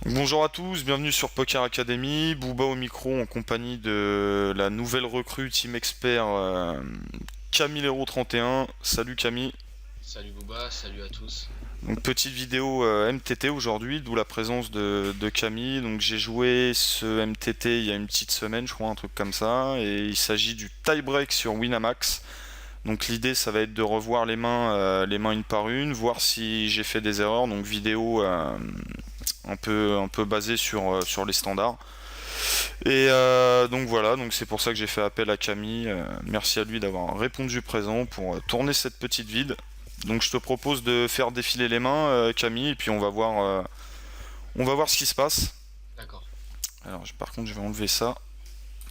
Bonjour à tous, bienvenue sur Poker Academy. Booba au micro en compagnie de la nouvelle recrue Team Expert Camille Hero 31. Salut Camille. Salut Booba, salut à tous. Donc petite vidéo MTT aujourd'hui, d'où la présence de Camille. Donc j'ai joué ce MTT il y a une petite semaine, je crois, un truc comme ça. Et il s'agit du tie-break sur Winamax. Donc l'idée ça va être de revoir les mains une par une, voir si j'ai fait des erreurs. Donc vidéo un peu basée sur les standards. Et donc voilà, donc c'est pour ça que j'ai fait appel à Camille. Merci à lui d'avoir répondu présent pour tourner cette petite vide. Donc je te propose de faire défiler les mains, Camille, et puis on va voir ce qui se passe. D'accord. Alors par contre, je vais enlever ça.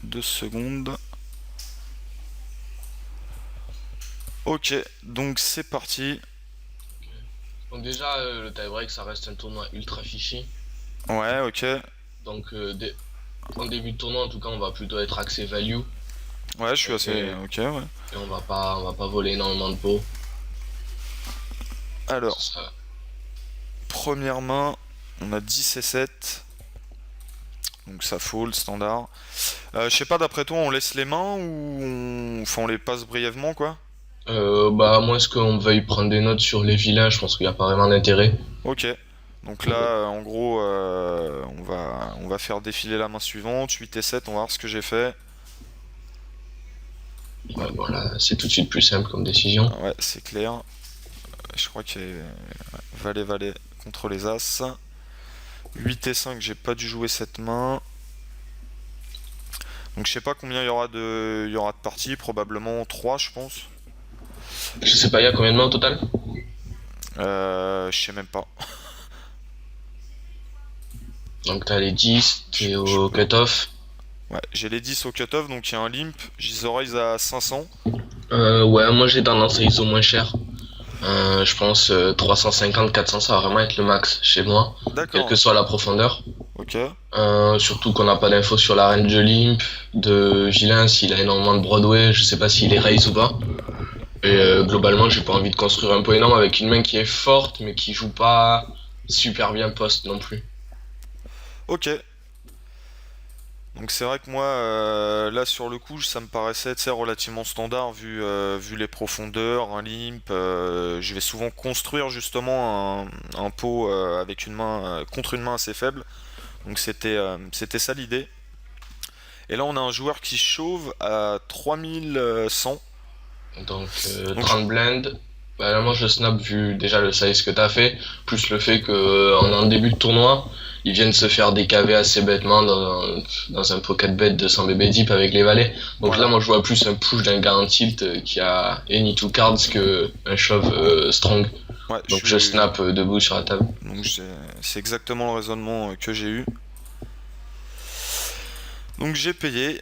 2 secondes. Ok, donc c'est parti. Ok. Donc déjà, le tie-break, ça reste un tournoi ultra fishy. Ouais, ok. Donc en début de tournoi, en tout cas, on va plutôt être axé value Ouais, je suis assez. et, Ok, ouais. et on va pas voler énormément de pots. Alors, Ce sera- première main, on a 10 et 7. Donc ça fold, standard. Je sais pas, d'après toi, on laisse les mains ou enfin, on les passe brièvement, quoi. Bah, à moins qu'on veuille prendre des notes sur les vilains, je pense qu'il n'y a pas vraiment d'intérêt. Ok. Donc là, en gros, on va faire défiler la main suivante. 8 et 7, on va voir ce que j'ai fait. Ouais, voilà, c'est tout de suite plus simple comme décision. Ah ouais, c'est clair. Je crois qu'il y a valet contre les As. 8 et 5, j'ai pas dû jouer cette main. Donc je sais pas combien il y aura de parties, probablement 3 je pense. Je sais pas, il y a combien de mains au total? Je sais même pas. Donc t'as les 10, t'es Je au peux... cut-off. Ouais, j'ai les 10 au cut-off, donc il y a un limp. J'ai raise à 500. Ouais, moi j'ai tendance à ISO moins cher. Je pense 350-400 ça va vraiment être le max chez moi, quelle que D'accord, soit la profondeur. ok. Surtout qu'on n'a pas d'infos sur la range de Limp, de Villain, s'il a énormément de Broadway, je sais pas s'il est raise ou pas. Et globalement, j'ai pas envie de construire un pot énorme avec une main qui est forte mais qui joue pas super bien post non plus. Ok, donc c'est vrai que moi, là sur le coup, ça me paraissait relativement standard vu les profondeurs, un limp. Je vais souvent construire justement un pot avec une main contre une main assez faible. Donc c'était ça l'idée. Et là on a un joueur qui chauve à 3100. Donc Donc 30 blind, bah, là moi je snap vu déjà le size que t'as fait, plus le fait que en début de tournoi, ils viennent se faire des KV assez bêtement dans un pocket bet de 100 BB deep avec les valets. Donc là voilà. moi je vois plus un push d'un gars en tilt qui a any two cards que un shove strong. Ouais, Donc je snap debout sur la table. c'est exactement le raisonnement que j'ai eu. Donc j'ai payé.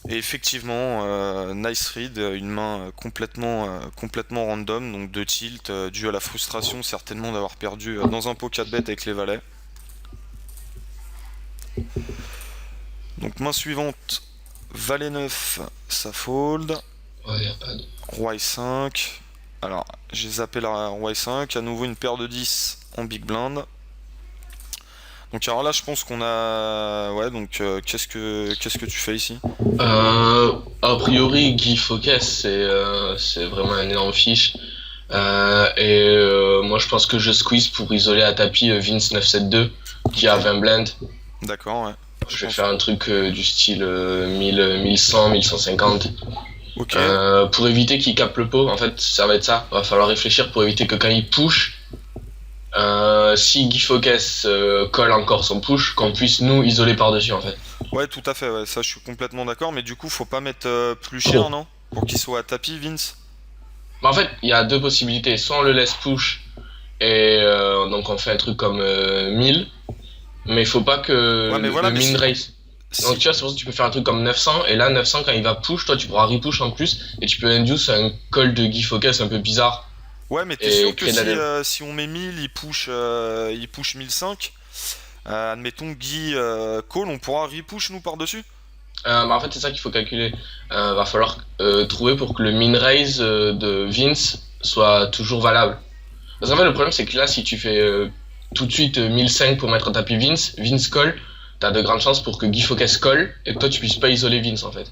Et effectivement, nice read, une main complètement random, donc de tilt, dû à la frustration certainement d'avoir perdu dans un pot 4 bet avec les valets. Donc main suivante, valet 9, ça fold, Ouais, y a pas de... roi 5. Alors, j'ai zappé la roi 5, à nouveau une paire de 10 en big blind. Donc alors là, je pense qu'on a... Ouais, donc qu'est-ce que tu fais ici? A priori, Guy Focus, c'est vraiment un énorme fiche. Moi, je pense que je squeeze pour isoler à tapis Vince 972 qui Ok, a 20 blend. d'accord, ouais. Je Je vais pense... faire un truc du style 1000, 1100, 1150. Ok, Pour éviter qu'il capte le pot, en fait, ça va être ça. Va falloir réfléchir pour éviter que quand il push, si Guy Focus colle encore son push, qu'on puisse nous isoler par-dessus, en fait. ouais, tout à fait, ouais, ça je suis complètement d'accord, mais du coup, faut pas mettre plus cher, Trop. non? Pour qu'il soit à tapis, Vince? Mais en fait, il y a deux possibilités. Soit on le laisse push et donc on fait un truc comme 1000, mais il faut pas Ouais, mais que voilà, le mais min raise. Donc si, tu vois, c'est pour ça que tu peux faire un truc comme 900, et là 900 quand il va push, toi tu pourras repush en plus, et tu peux induce un call de Guy Focus un peu bizarre, ouais, mais t'es et sûr que créer de la si, dème. si on met 1000, il push 1005, admettons Guy call, on pourra repush nous par-dessus? Bah en fait c'est ça qu'il faut calculer. Va falloir trouver pour que le min raise de Vince soit toujours valable. Parce qu'en fait le problème c'est que là si tu fais tout de suite 1005 pour mettre un tapis Vince, Vince colle, t'as de grandes chances pour que Guy Fawkes colle et que toi tu puisses pas isoler Vince en fait.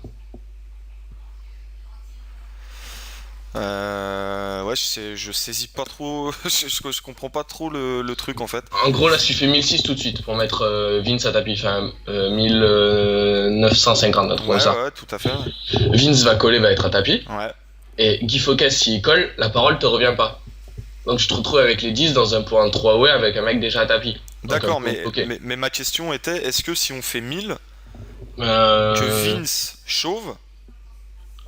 Ouais, je saisis pas trop, je comprends pas trop le truc en fait. En gros là si tu fais 1006 tout de suite pour mettre Vince à tapis, enfin 1950, un truc comme Ouais, ça. ouais, tout à fait. Ouais. Vince va coller, va être à tapis, Ouais. et Guy Fawkes s'il colle, la parole te revient pas. Donc je te retrouve avec les 10 dans un point 3-way avec un mec déjà à tapis. Donc un D'accord, peu ok. mais ma question était, est-ce que si on fait 1000, que Euh... Vince chauve,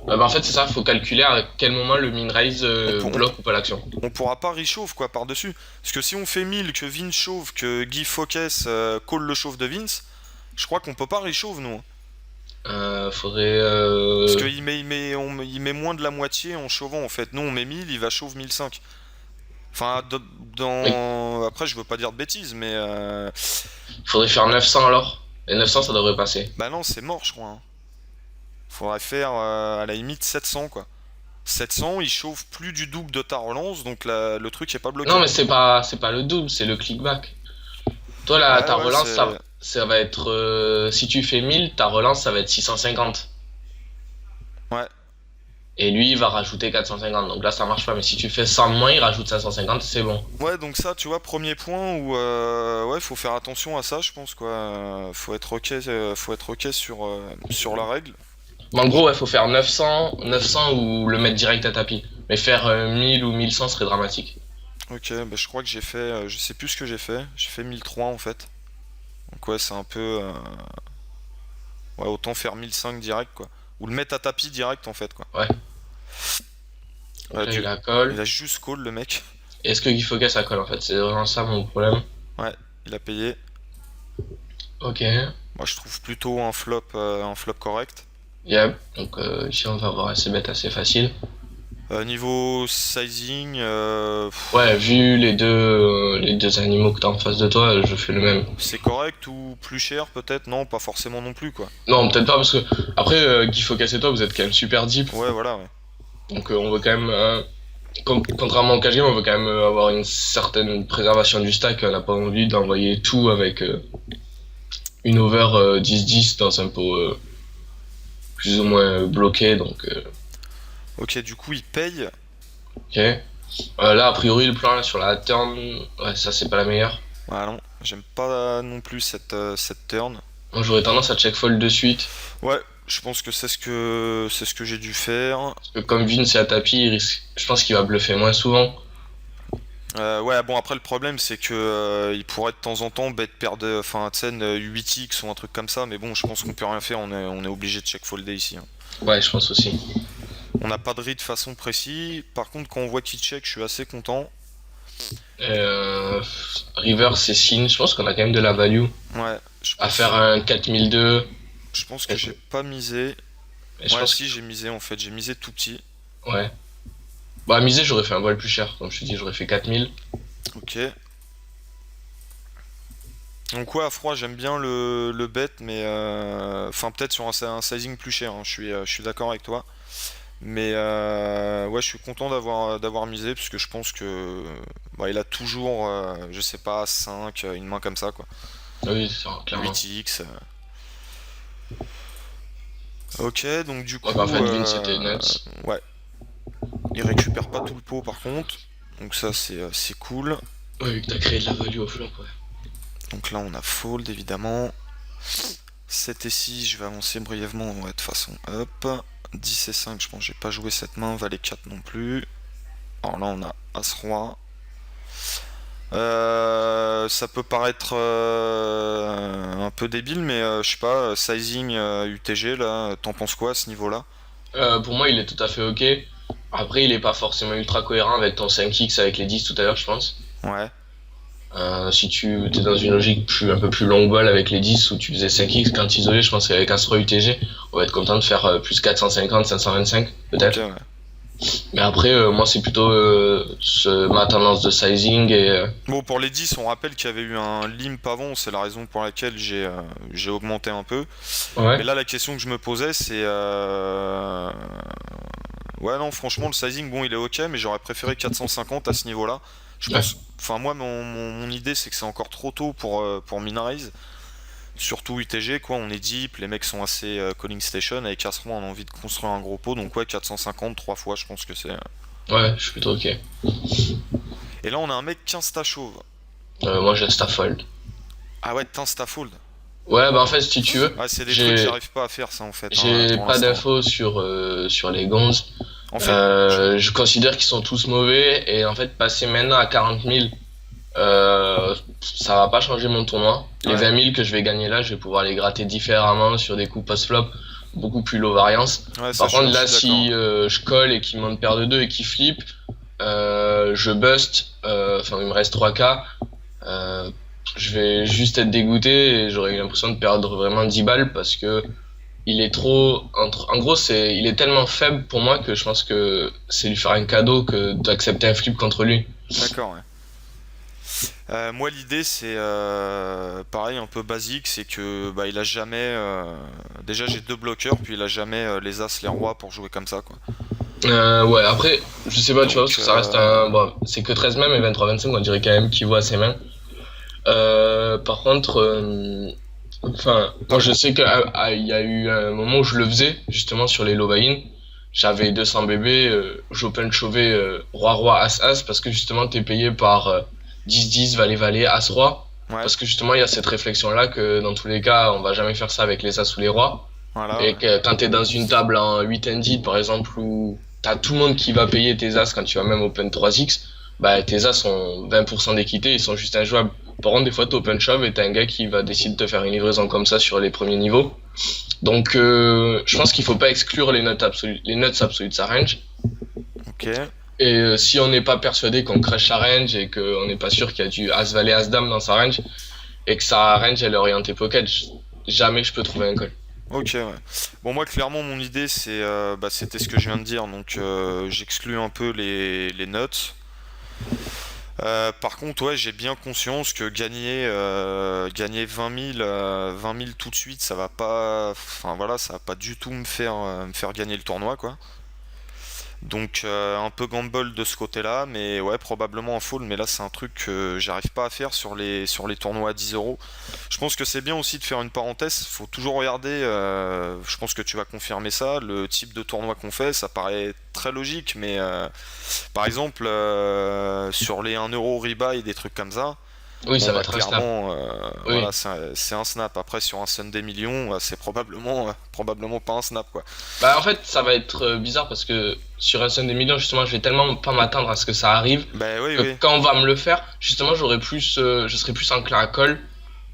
Bah en fait c'est ça, faut calculer à quel moment le min raise on, pour- on, bloque ou pas l'action. on pourra pas rechauve quoi par-dessus? Parce que si on fait 1000, que Vince chauve, que Guy Fawkes call le chauve de Vince, je crois qu'on peut pas rechauve nous, hein. Faudrait... Parce il met moins de la moitié en chauvant en fait. Nous on met 1000, il va chauve 1005. Enfin, Oui, après je veux pas dire de bêtises, mais faudrait faire 900 alors. Et 900 ça devrait passer. bah non, c'est mort je crois, hein. Faudrait faire à la limite 700 quoi. 700, il chauffe plus du double de ta relance, donc le truc est pas Non bloqué. mais c'est pas le double, c'est le clickback. Toi là, Ouais, ta ouais, relance c'est. ça va être... si tu fais 1000, ta relance ça va être 650. Ouais, Et lui il va rajouter 450. Donc là ça marche pas. Mais si tu fais 100 de moins, il rajoute 550, c'est bon. ouais, donc ça, tu vois, premier point où ouais, faut faire attention à ça, je pense quoi. Faut être ok sur la règle. Mais en gros, il faut faire 900 ou le mettre direct à tapis. Mais faire 1000 ou 1100 serait dramatique. Ok, bah je crois que j'ai fait, je sais plus ce que j'ai fait. J'ai fait 1003 en fait. Donc ouais, c'est un peu, ouais, autant faire 1005 direct quoi. Ou le mettre à tapis direct en fait quoi. Ouais. Donc là, il Du, la il colle. a juste call le mec. Est-ce que Guy Fawkes ça colle en fait? C'est vraiment ça mon problème. Ouais, il a payé. Ok. Moi, je trouve plutôt un flop correct. Yep. Donc ici, on va avoir assez bête, assez facile. Niveau sizing, Ouais, vu les deux animaux que t'as en face de toi, je fais le même. c'est correct ou plus cher peut-être? Non, pas forcément non plus quoi. Non, peut-être pas parce que après, Guy Fawkes et toi, vous êtes quand même super deep. Ouais, voilà, ouais. Donc on veut quand même, contrairement au cash game, on veut quand même avoir une certaine préservation du stack. On n'a pas envie d'envoyer tout avec une over 10-10 dans un pot plus ou moins bloqué. Donc Ok, du coup, il paye. ok. Là, a priori, le plan là, sur la turn, ouais, ça c'est pas la meilleure. Ah non, j'aime pas non plus cette turn. Moi, j'aurais tendance à check fold de suite. Ouais, je pense que c'est ce que j'ai dû faire. Parce que comme Vince est à tapis, je pense qu'il va bluffer moins souvent. Ouais, bon après le problème c'est que il pourrait de temps en temps bet perdre, enfin tu sais, 8x ou un truc comme ça, mais bon, je pense qu'on peut rien faire, on est obligé de check folder ici, hein. Ouais, je pense aussi. On n'a pas de read de façon précise. Par contre, quand on voit qu'il check, je suis assez content. Euh, River, c'est signe. Je pense qu'on a quand même de la value Ouais, à faire un 4002. je pense que Et j'ai pas misé. je Ouais, pense si, j'ai misé en fait, j'ai misé tout petit. ouais. Bah, à miser, j'aurais fait un voile plus cher. Comme je te dis, j'aurais fait 4000. Ok. Donc ouais, à froid, j'aime bien le bet, mais enfin peut-être sur un sizing plus cher, hein, je suis d'accord avec toi. Mais ouais, je suis content d'avoir misé parce que je pense que bah, il a toujours, je sais pas, 5 une main comme ça quoi. Ah oui, c'est ça, clairement. 8x. Ok, donc du Ouais, bah, en coup, fait, Vince, c'était nuts. ouais, il récupère pas tout le pot par contre. Donc ça c'est cool. Ouais, vu que t'as créé de la value au flop, ouais. Donc là on a fold évidemment. 7 et 6, je vais avancer brièvement, ouais, de toute façon. Hop. 10 et 5, je pense que j'ai pas joué cette main. Valet 4 non plus. Alors là on a As-Roi. Ça peut paraître un peu débile, mais je sais pas, sizing UTG là, t'en penses quoi à ce niveau-là? Pour moi, il est tout à fait ok. Après, il est pas forcément ultra cohérent avec ton 5x avec les 10 tout à l'heure, je pense. Ouais. Si tu es dans une logique un peu plus long ball avec les 10 où tu faisais 5x quand isolé, je pense qu'avec As-Roi UTG, on va être content de faire plus 450, 525 Ok, peut-être. ouais. Mais après, moi, c'est plutôt ma tendance de sizing et Bon, pour les 10, on rappelle qu'il y avait eu un limp avant, c'est la raison pour laquelle j'ai augmenté un peu. Mais ouais. là, la question que je me posais, c'est. Ouais, non, franchement, le sizing, bon, il est ok, mais j'aurais préféré 450 à ce niveau-là. Je Ouais. pense. Enfin, moi, mon idée, c'est que c'est encore trop tôt pour Minrise. Surtout UTG, quoi. On est deep, les mecs sont assez calling station. Avec As-Roi, on a envie de construire un gros pot. Donc, ouais, 450, 3 fois, je pense que c'est. Ouais, je suis plutôt ok. Et là, on a un mec 15 ta chauve. Moi j'ai Stafford. Ah ouais, t'insta fold. Ouais, bah en fait, si tu veux, Ah, c'est des trucs, j'ai j'arrive pas à faire ça en fait, hein, j'ai pour pas l'instant. d'infos sur les Gonz. En fait, Je considère qu'ils sont tous mauvais et en fait, passer maintenant à 40 000, ça va pas changer mon tournoi. Les ouais, 20 000 que je vais gagner là, je vais pouvoir les gratter différemment sur des coups post-flop, beaucoup plus low variance. ouais, ça Par je suis contre, là, aussi d'accord. si je colle et qu'il monte paire de 2 et qu'il flip, je bust, enfin, il me reste 3K. Euh, je vais juste être dégoûté et j'aurai l'impression de perdre vraiment 10 balles parce que il est trop. En gros, il est tellement faible pour moi que je pense que c'est lui faire un cadeau que d'accepter un flip contre lui. D'accord, ouais. Moi, l'idée, c'est pareil, un peu basique, c'est que bah, il a jamais. Déjà, j'ai deux bloqueurs, puis il a jamais les as, les rois pour jouer comme ça, quoi. Ouais, après, je sais pas, tu vois, parce Donc, que ça reste un. Bon, c'est que 13 même et 23-25, on dirait quand même qu'il voit ses mains. Par contre, enfin, moi par je contre, sais qu'il y a eu un moment où je le faisais, justement sur les low buy-in. J'avais 200 bébés, j'open chauvé roi-roi as-as parce que justement t'es payé par 10-10, valet-valet, as-roi. ouais, Parce que justement il y a cette réflexion-là que dans tous les cas on va jamais faire ça avec les as ou les rois. voilà, Et ouais. que quand t'es dans une table en 8 handed par exemple où t'as tout le monde qui va payer tes as quand tu vas même open 3x, bah tes as ont 20% d'équité, ils sont juste injouables. Par contre des fois t'open shove et t'as un gars qui va décider de te faire une livraison comme ça sur les premiers niveaux. Donc je pense qu'il faut pas exclure les nuts absolus de sa range. Ok. Et si on n'est pas persuadé qu'on crash sa range et qu'on n'est pas sûr qu'il y a du as valet as dame dans sa range et que sa range elle est orientée pocket, jamais je peux trouver un call. Ok, ouais. Bon, moi, clairement, mon idée, c'était ce que je viens de dire. Donc, j'exclus un peu les nuts. Par contre, ouais, j'ai bien conscience que gagner 20 000 tout de suite, ça va pas, enfin voilà, ça va pas du tout me faire gagner le tournoi, quoi. Donc un peu gamble de ce côté-là, mais ouais, probablement un fold. Mais là, c'est un truc que j'arrive pas à faire sur les tournois à 10 euros. Je pense que c'est bien aussi de faire une parenthèse. Faut toujours regarder. Je pense que tu vas confirmer ça. Le type de tournoi qu'on fait, ça paraît très logique, mais par exemple, sur les 1 euro rebuy, des trucs comme ça, Oui, bon ça va bah être un snap. clairement, Oui. voilà, c'est un snap. Après, sur un Sunday million, c'est probablement pas un snap, quoi. Bah en fait ça va être bizarre parce que sur un Sun des millions justement je vais tellement pas m'attendre à ce que ça arrive Bah oui, que oui. quand on va me le faire justement je serai plus enclin à call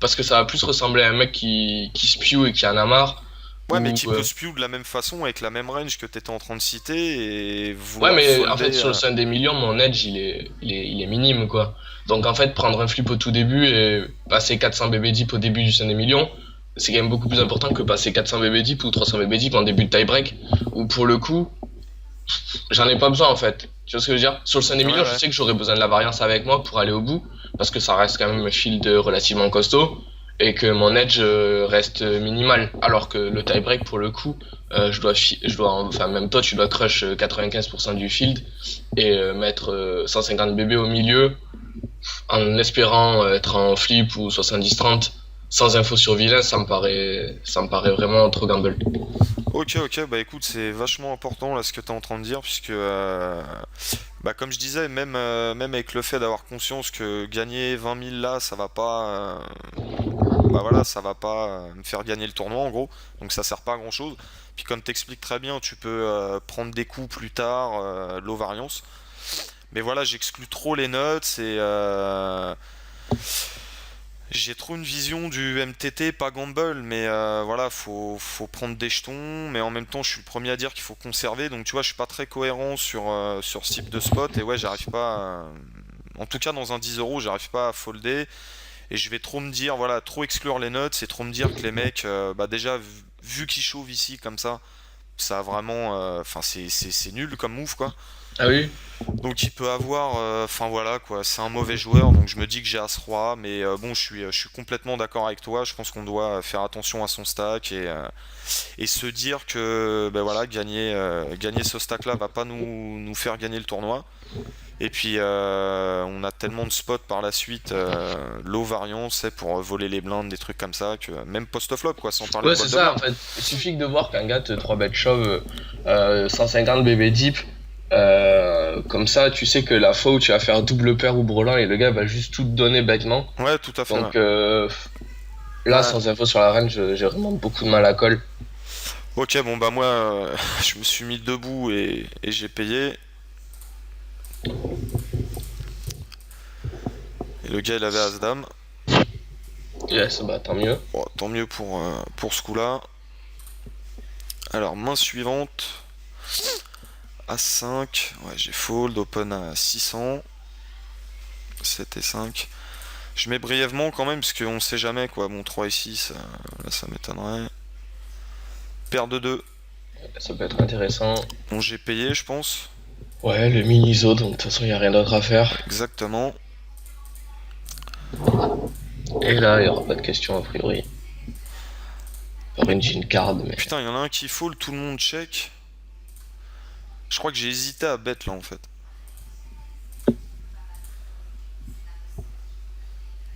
parce que ça va plus ressembler à un mec qui spew et qui en a marre Ouais, mais ou qui peut spew de la même façon, avec la même range que t'étais en train de citer, et ouais vouloir mais en fait folder. sur le Sun des millions mon edge il est minime quoi. Donc en fait prendre un flip au tout début et passer 400 BB deep au début du Sun des millions c'est quand même beaucoup plus important que passer 400 BB deep ou 300 BB deep en début de tie break où pour le coup j'en ai pas besoin en fait. Tu vois ce que je veux dire? Sur le Sun des Ouais, millions, je ouais. sais que j'aurais besoin de la variance avec moi pour aller au bout, parce que ça reste quand même un field relativement costaud, et que mon edge reste minimal. Alors que le tie break, pour le coup, enfin même toi, tu dois crush 95% du field et mettre 150 BB au milieu en espérant être en flip ou 70-30 sans info sur vilain, ça me paraît vraiment trop gamble. Ok, ok, bah écoute, c'est vachement important là ce que t'es en train de dire, puisque, bah comme je disais, même avec le fait d'avoir conscience que gagner 20 000 là, ça va pas. Bah voilà, ça va pas me faire gagner le tournoi en gros, donc ça sert pas à grand chose. Puis comme t'expliques très bien, tu peux prendre des coups plus tard, low variance. Mais voilà, j'exclus trop les notes et j'ai trop une vision du MTT, pas gamble, mais voilà, faut prendre des jetons, mais en même temps, je suis le premier à dire qu'il faut conserver, donc tu vois, je suis pas très cohérent sur ce type de spot, et ouais, j'arrive pas, en tout cas dans un 10 euros, j'arrive pas à folder, et je vais trop me dire, voilà, trop exclure les notes, c'est trop me dire que les mecs, bah déjà, vu qu'ils chauvent ici comme ça a vraiment, enfin, c'est nul comme move, quoi. Ah oui? Donc il peut avoir, enfin voilà quoi, c'est un mauvais joueur, donc je me dis que j'ai As-Roi, mais bon, je suis complètement d'accord avec toi, je pense qu'on doit faire attention à son stack et se dire que ben voilà, gagner ce stack là va pas nous faire gagner le tournoi. Et puis on a tellement de spots par la suite, low variance, c'est pour voler les blindes, des trucs comme ça, que même post-flop quoi, sans parler de Ouais, c'est boîte de ça, en blindes. fait. Il suffit que de voir qu'un gars te 3 bet shove 150 BB deep. Comme ça, tu sais que la fois où tu vas faire double paire ou brelan et le gars va juste tout te donner bêtement. Ouais, tout à fait. Ouais. Donc là, Ouais. sans info sur la range, j'ai vraiment beaucoup de mal à call. Ok, bon bah moi, je me suis mis debout et j'ai payé. Et le gars il avait As-Dame. Yes, bah tant mieux. Bon, tant mieux pour ce coup-là. Alors, main suivante, As-5. Ouais, j'ai fold, open à 600. 7 et 5. Je mets brièvement quand même, parce qu'on sait jamais quoi. Bon, 3 et 6, là ça m'étonnerait. Paire de 2. Ça peut être intéressant. Bon, j'ai payé, je pense. Ouais, le mini-zo, donc de toute façon, il n'y a rien d'autre à faire. Exactement. Et là, il n'y aura pas de question a priori. Par une jean card, mais. Putain, il y en a un qui fold, tout le monde check. Je crois que j'ai hésité à bet là en fait.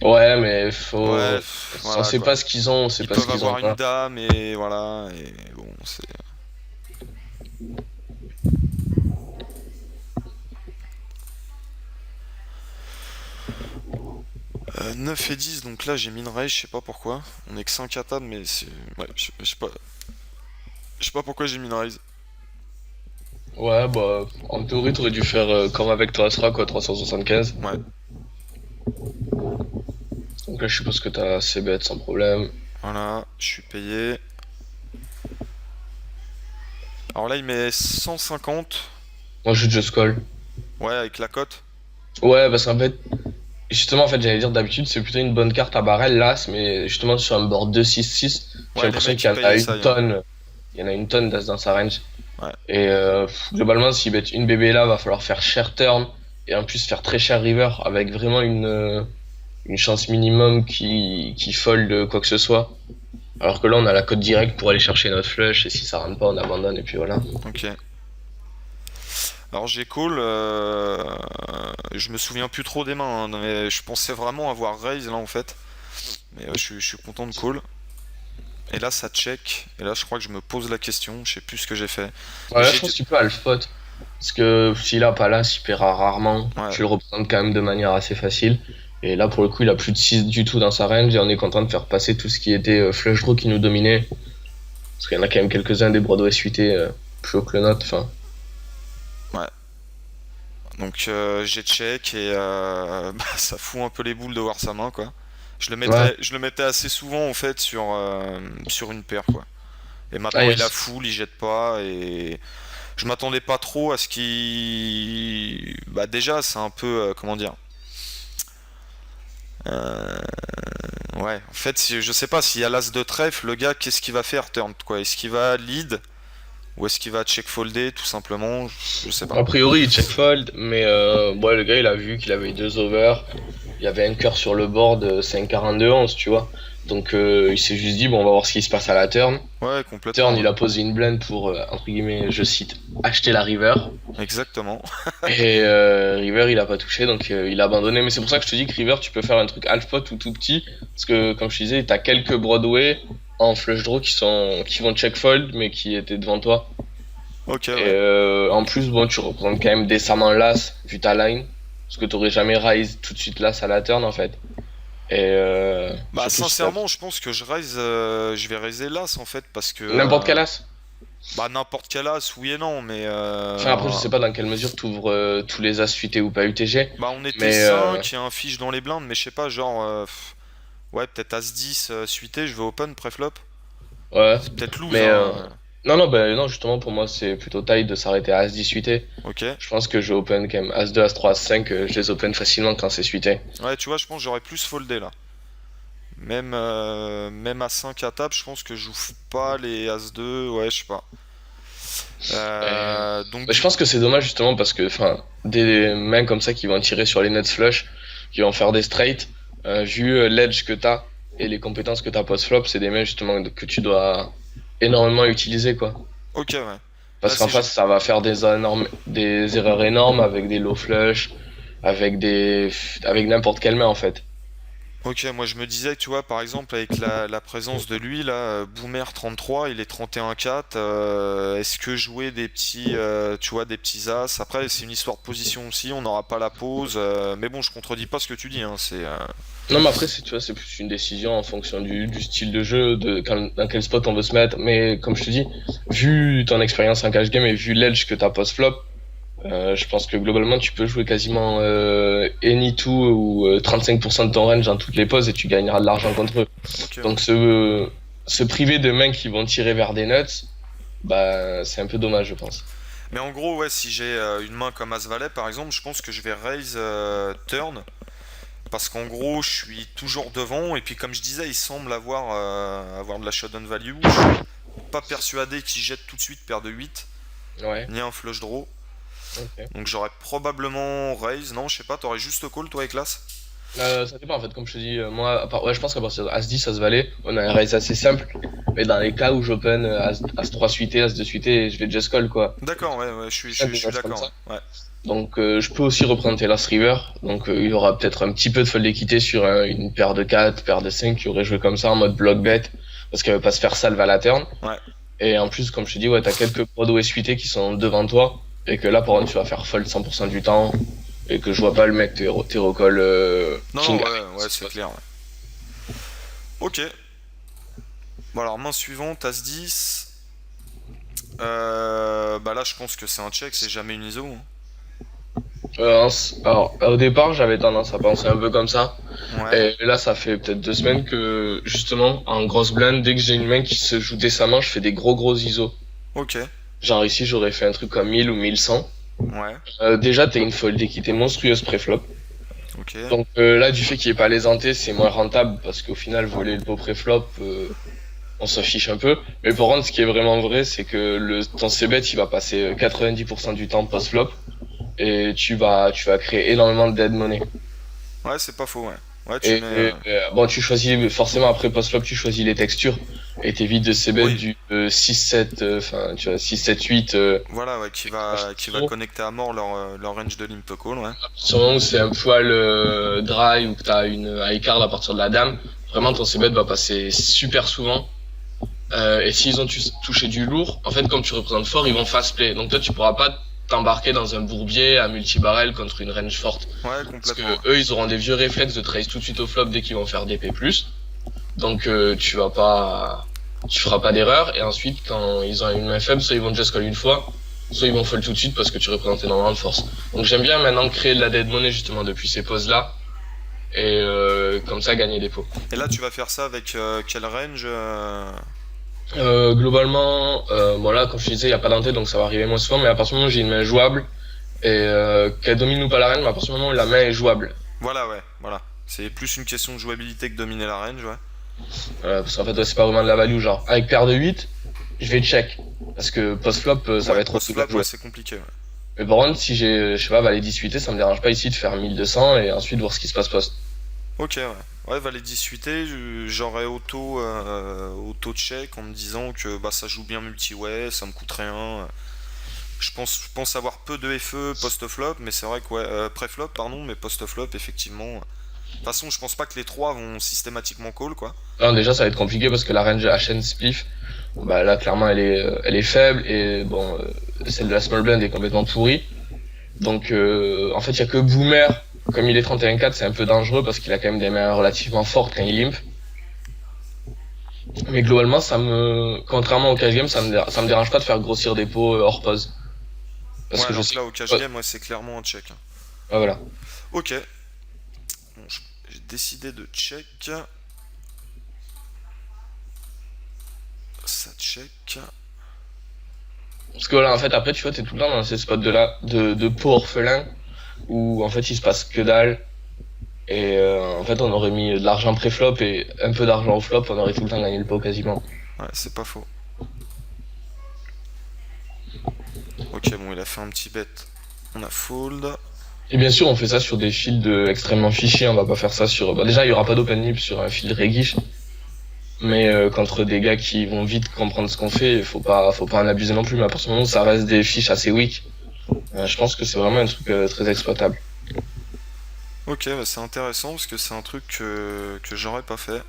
Ouais, mais faut. Ouais, On voilà sait quoi. pas ce qu'ils ont, on sait Ils pas ce peuvent qu'ils ont avoir une pas. dame et voilà. Et bon, c'est. 9 et 10, donc là j'ai min raise, je sais pas pourquoi. On est que 5 à table, mais c'est. Ouais, je sais pas. Je sais pas pourquoi j'ai min raise. Ouais, bah, en théorie, t'aurais dû faire comme avec toi Astra, quoi, 375. Ouais, Donc là, je suppose que t'as assez bête sans problème. voilà, je suis payé. Alors là il met 150. Moi, je just call. Ouais, avec la cote. Ouais, parce qu'en fait, justement, en fait, j'allais dire d'habitude, c'est plutôt une bonne carte à barrel, l'As, mais justement, sur un board 2-6-6, j'ai Ouais, les l'impression mecs qu'il ils y en a payaient ça, une tonne. Il y en a une tonne d'As dans sa range. Ouais, Et globalement, s'il bet une bébé là, va falloir faire cher turn et en plus faire très cher river avec vraiment une chance minimum qui fold quoi que ce soit. Alors que là, on a la cote directe pour aller chercher notre flush et si ça rentre pas, on abandonne et puis voilà. ok. Alors j'ai call, je me souviens plus trop des mains, hein, mais je pensais vraiment avoir raise là en fait. Mais je suis content de call. Et là ça check, et là je crois que je me pose la question, je sais plus ce que j'ai fait. Ouais, Mais là, j'ai je dû... pense qu'il peut half pot. Parce que s'il a pas là, il paiera rarement. Ouais, Tu le représentes quand même de manière assez facile. Et là, pour le coup, il a plus de 6 du tout dans sa range et on est content de faire passer tout ce qui était flush draw qui nous dominait. Parce qu'il y en a quand même quelques-uns des Broadway suités plus haut que le nôtre. Enfin, ouais. Donc j'ai check et bah, ça fout un peu les boules de voir sa main quoi. ouais. Je le mettais assez souvent en fait sur une paire quoi. Et Ah maintenant il a yes. full, il jette pas et je m'attendais pas trop à ce qu'il... Bah déjà c'est un peu, comment dire... Euh, Ouais, en fait je sais pas s'il y a l'as de trèfle, le gars qu'est-ce qu'il va faire turn quoi? Est-ce qu'il va lead ou est-ce qu'il va check folder tout simplement? Je sais pas. A priori, il check fold, mais ouais, le gars, il a vu qu'il avait deux overs. Il y avait un cœur sur le board 5-42-11, tu vois. Donc il s'est juste dit, bon, on va voir ce qui se passe à la turn. Ouais, Turn, complètement, il ouais. a posé une blend pour, entre guillemets, je cite, acheter la river. Exactement. Et river, il a pas touché, donc il a abandonné. Mais c'est pour ça que je te dis que river, tu peux faire un truc half pot ou tout petit. Parce que, comme je te disais, t'as quelques Broadway en flush draw qui vont check fold, mais qui étaient devant toi. Ok, Et ouais. en plus, bon, tu représentes quand même décemment l'as, vu ta line. Parce que t'aurais jamais raise tout de suite l'as à la turn, en fait. Et Bah surtout si t'as sincèrement, je pense que je vais raiser l'as en fait parce que n'importe quel as. bah n'importe quel as, oui et non, mais Enfin, après, je sais pas dans quelle mesure t'ouvres tous les as suités ou pas UTG. bah on était Mais 5, il y a un fiche dans les blindes, mais je sais pas, genre ouais, peut-être as 10 suité, je vais open préflop. ouais. C'est peut-être lose Mais hein. non, non, bah, non, justement, pour moi, c'est plutôt taille de s'arrêter à as 10 suité. Ok. Je pense que je open quand même as 2, as 3, as 5. Je les open facilement quand c'est suité. Ouais, tu vois, je pense que j'aurais plus foldé là. Même à 5 à table, je pense que j'ouvre pas les as 2, ouais, je sais pas. Et, Donc bah, je du pense que c'est dommage justement parce que enfin des mains comme ça qui vont tirer sur les nuts flush, qui vont faire des straights, vu l'edge que t'as et les compétences que t'as post flop, c'est des mains justement que tu dois énormément utiliser quoi. ok, ouais. Parce qu'en face, ça va faire des erreurs énormes avec des low flush, avec n'importe quelle main en fait. Ok, moi je me disais que tu vois, par exemple, avec la présence de lui, là, Boomer 33, il est 31-4, est-ce que jouer des petits, tu vois, des petits as, après c'est une histoire de position aussi, on n'aura pas la pause, mais bon, je contredis pas ce que tu dis, hein, c'est... Non, mais après, tu vois, c'est plus une décision en fonction du style de jeu, dans quel spot on veut se mettre. Mais comme je te dis, vu ton expérience en cash game et vu l'edge que t'as post-flop, je pense que globalement, tu peux jouer quasiment any two ou 35% de ton range dans toutes les poses et tu gagneras de l'argent contre eux. Ok, Donc se priver de mains qui vont tirer vers des nuts, bah c'est un peu dommage, je pense. mais en gros, ouais, si j'ai une main comme As-Valet, par exemple, je pense que je vais raise turn, parce qu'en gros, je suis toujours devant, et puis comme je disais, il semble avoir de la showdown value. Je suis pas persuadé qu'il jette tout de suite paire de 8, Ouais. ni un flush draw. Ok. Donc j'aurais probablement raise, non, je sais pas, t'aurais juste call toi avec l'As. Ça dépend en fait, comme je te dis, moi, ouais, je pense qu'à partir de As-10, As-Valet, on a un raise assez simple, mais dans les cas où j'open As-3 suité, As-2 suité, je vais just call quoi. D'accord, ouais, ouais, je suis Des as comme d'accord. ça. Ouais. Donc je peux aussi représenter Last River, donc il y aura peut-être un petit peu de fold d'équité sur une paire de 4, paire de 5 qui aurait joué comme ça en mode block bet, parce qu'elle veut pas se faire salve à la turn. Ouais. Et en plus, comme je te dis, ouais, t'as quelques Broadway suités qui sont devant toi, et que là, par contre, tu vas faire fold 100% du temps, et que je vois pas le mec t'hero call Non, non, king. ouais, ouais, c'est clair. Ouais. Ok. Bon, alors, main suivante, As-10. Bah là, je pense que c'est un check, c'est jamais une ISO, hein. Alors, au départ, j'avais tendance à penser un peu comme ça. Ouais, Et là, ça fait peut-être 2 semaines que, justement, en grosse blind, dès que j'ai une main qui se joue décemment, je fais des gros ISO. ok. Genre ici, j'aurais fait un truc comme 1000 ou 1100. Ouais, Déjà, t'as une fold d'équité monstrueuse pré-flop. ok. Donc là, du fait qu'il est pas lésenté, c'est moins rentable parce qu'au final, voler le pot pré-flop, on s'en fiche un peu. Mais par contre, ce qui est vraiment vrai, c'est que ton c-bet, il va passer 90% du temps post-flop et tu vas créer énormément de dead money. Ouais, c'est pas faux, ouais. Ouais, tu Et, mets. bon, tu choisis forcément après post-flop, tu choisis les textures et t'évites de c-bet Oui, du 6-7, enfin, tu vois, 6-7-8. voilà, ouais, qui va connecter à mort leur range de limp call, ouais. Sur le moment où c'est un poil dry ou que t'as une high card à partir de la dame, vraiment ton c-bet va passer super souvent. Et s'ils ont touché du lourd, en fait, comme tu représentes fort, ils vont fast play. Donc toi, tu pourras pas t'embarquer dans un bourbier à multi-barrel contre une range forte. Ouais, Parce que complètement. eux, ils auront des vieux réflexes de trace tout de suite au flop dès qu'ils vont faire DP+. Donc tu feras pas d'erreur. Et ensuite, quand ils ont une main faible, soit ils vont just call une fois, soit ils vont fold tout de suite parce que tu représentes énormément de force. Donc j'aime bien maintenant créer de la dead money justement depuis ces poses-là. Et comme ça, gagner des pots. Et là, tu vas faire ça avec quel range Globalement, voilà, comme je te disais, il n'y a pas d'entrée, donc ça va arriver moins souvent, mais à partir du moment où j'ai une main jouable, et qu'elle domine ou pas la reine, mais à partir du moment où la main est jouable. Voilà, ouais, voilà. C'est plus une question de jouabilité que dominer la range, ouais. Parce qu'en fait, ouais, c'est pas vraiment de la value, genre, avec paire de 8, je vais check. Parce que post-flop, ça va Ouais, être aussi post-flop, à ouais, jouer. c'est compliqué, ouais. Mais par contre, si j'ai, je sais pas, valet 18, ça me dérange pas ici de faire 1200 et ensuite voir ce qui se passe post. Ok, ouais. Ouais, valet 18, j'aurais auto check en me disant que bah, ça joue bien multi-way, ça me coûte rien. Je pense avoir peu de FE post-flop, mais c'est vrai que ouais, pré-flop, pardon, mais post-flop, effectivement. De toute façon, je pense pas que les trois vont systématiquement call, quoi. Alors déjà, ça va être compliqué parce que la range HN Spliff, bah là, clairement, elle est faible et bon, celle de la small blind est complètement pourrie. Donc, en fait, il y a que Boomer. Comme il est 31-4, c'est un peu dangereux parce qu'il a quand même des mains relativement fortes quand il limp. Mais globalement, contrairement au cash game, ça me dérange pas de faire grossir des pots hors pause. Parce Ouais, que je alors que sais. là, au cash Ouais, game, ouais, c'est clairement un check, hein. voilà. Ok. Bon, j'ai décidé de check. Ça check. Parce que voilà, en fait, après, tu vois, t'es tout le temps dans ces spots de pots orphelins où en fait, il se passe que dalle. Et en fait, on aurait mis de l'argent pré-flop et un peu d'argent au flop, on aurait tout le temps gagné le pot quasiment. Ouais, c'est pas faux. Ok, bon, il a fait un petit bet. On a fold. Et bien sûr, on fait ça sur des fields extrêmement fichiers, on va pas faire ça sur. Bah, déjà, il y aura pas d'open lip sur un field réguiche. Mais contre des gars qui vont vite comprendre ce qu'on fait, faut pas en abuser non plus. Mais à partir du moment où ça reste des fiches assez weak, je pense que c'est vraiment un truc très exploitable. Ok, bah c'est intéressant parce que c'est un truc que j'aurais pas fait.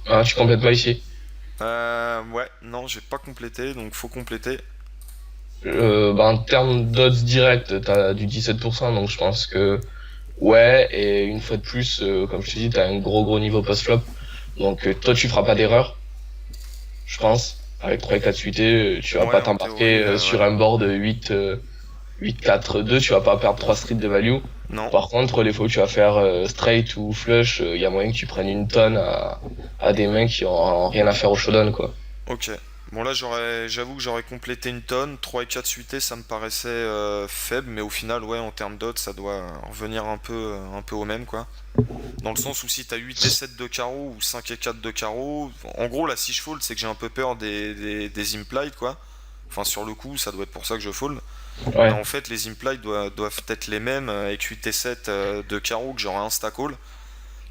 Ah, tu complètes pas ici. Ouais, non, j'ai pas complété, donc faut compléter. En termes d'odds direct, t'as du 17%, donc je pense que ouais, et une fois de plus, comme je te dis, t'as un gros niveau post-flop. Donc toi, tu feras pas d'erreur, je pense. Avec 3 et 4 suités, tu vas Ouais, pas en théorie, t'embarquer ouais. sur un board 8-4-2, tu vas pas perdre 3 streets de value. Non, Par contre, les fois où tu vas faire straight ou flush, il y a moyen que tu prennes une tonne à des mecs qui ont rien à faire au showdown, quoi. ok. Bon là j'avoue que j'aurais complété une tonne, 3 et 4 suités ça me paraissait faible, mais au final ouais en termes d'odds ça doit revenir un peu au même quoi. Dans le sens où si t'as 8 et 7 de carreau ou 5 et 4 de carreau, en gros là si je fold c'est que j'ai un peu peur des implied quoi. Enfin sur le coup ça doit être pour ça que je fold. Mais Ouais. en fait les implied doivent être les mêmes avec 8 et 7 de carreau que j'aurais insta-call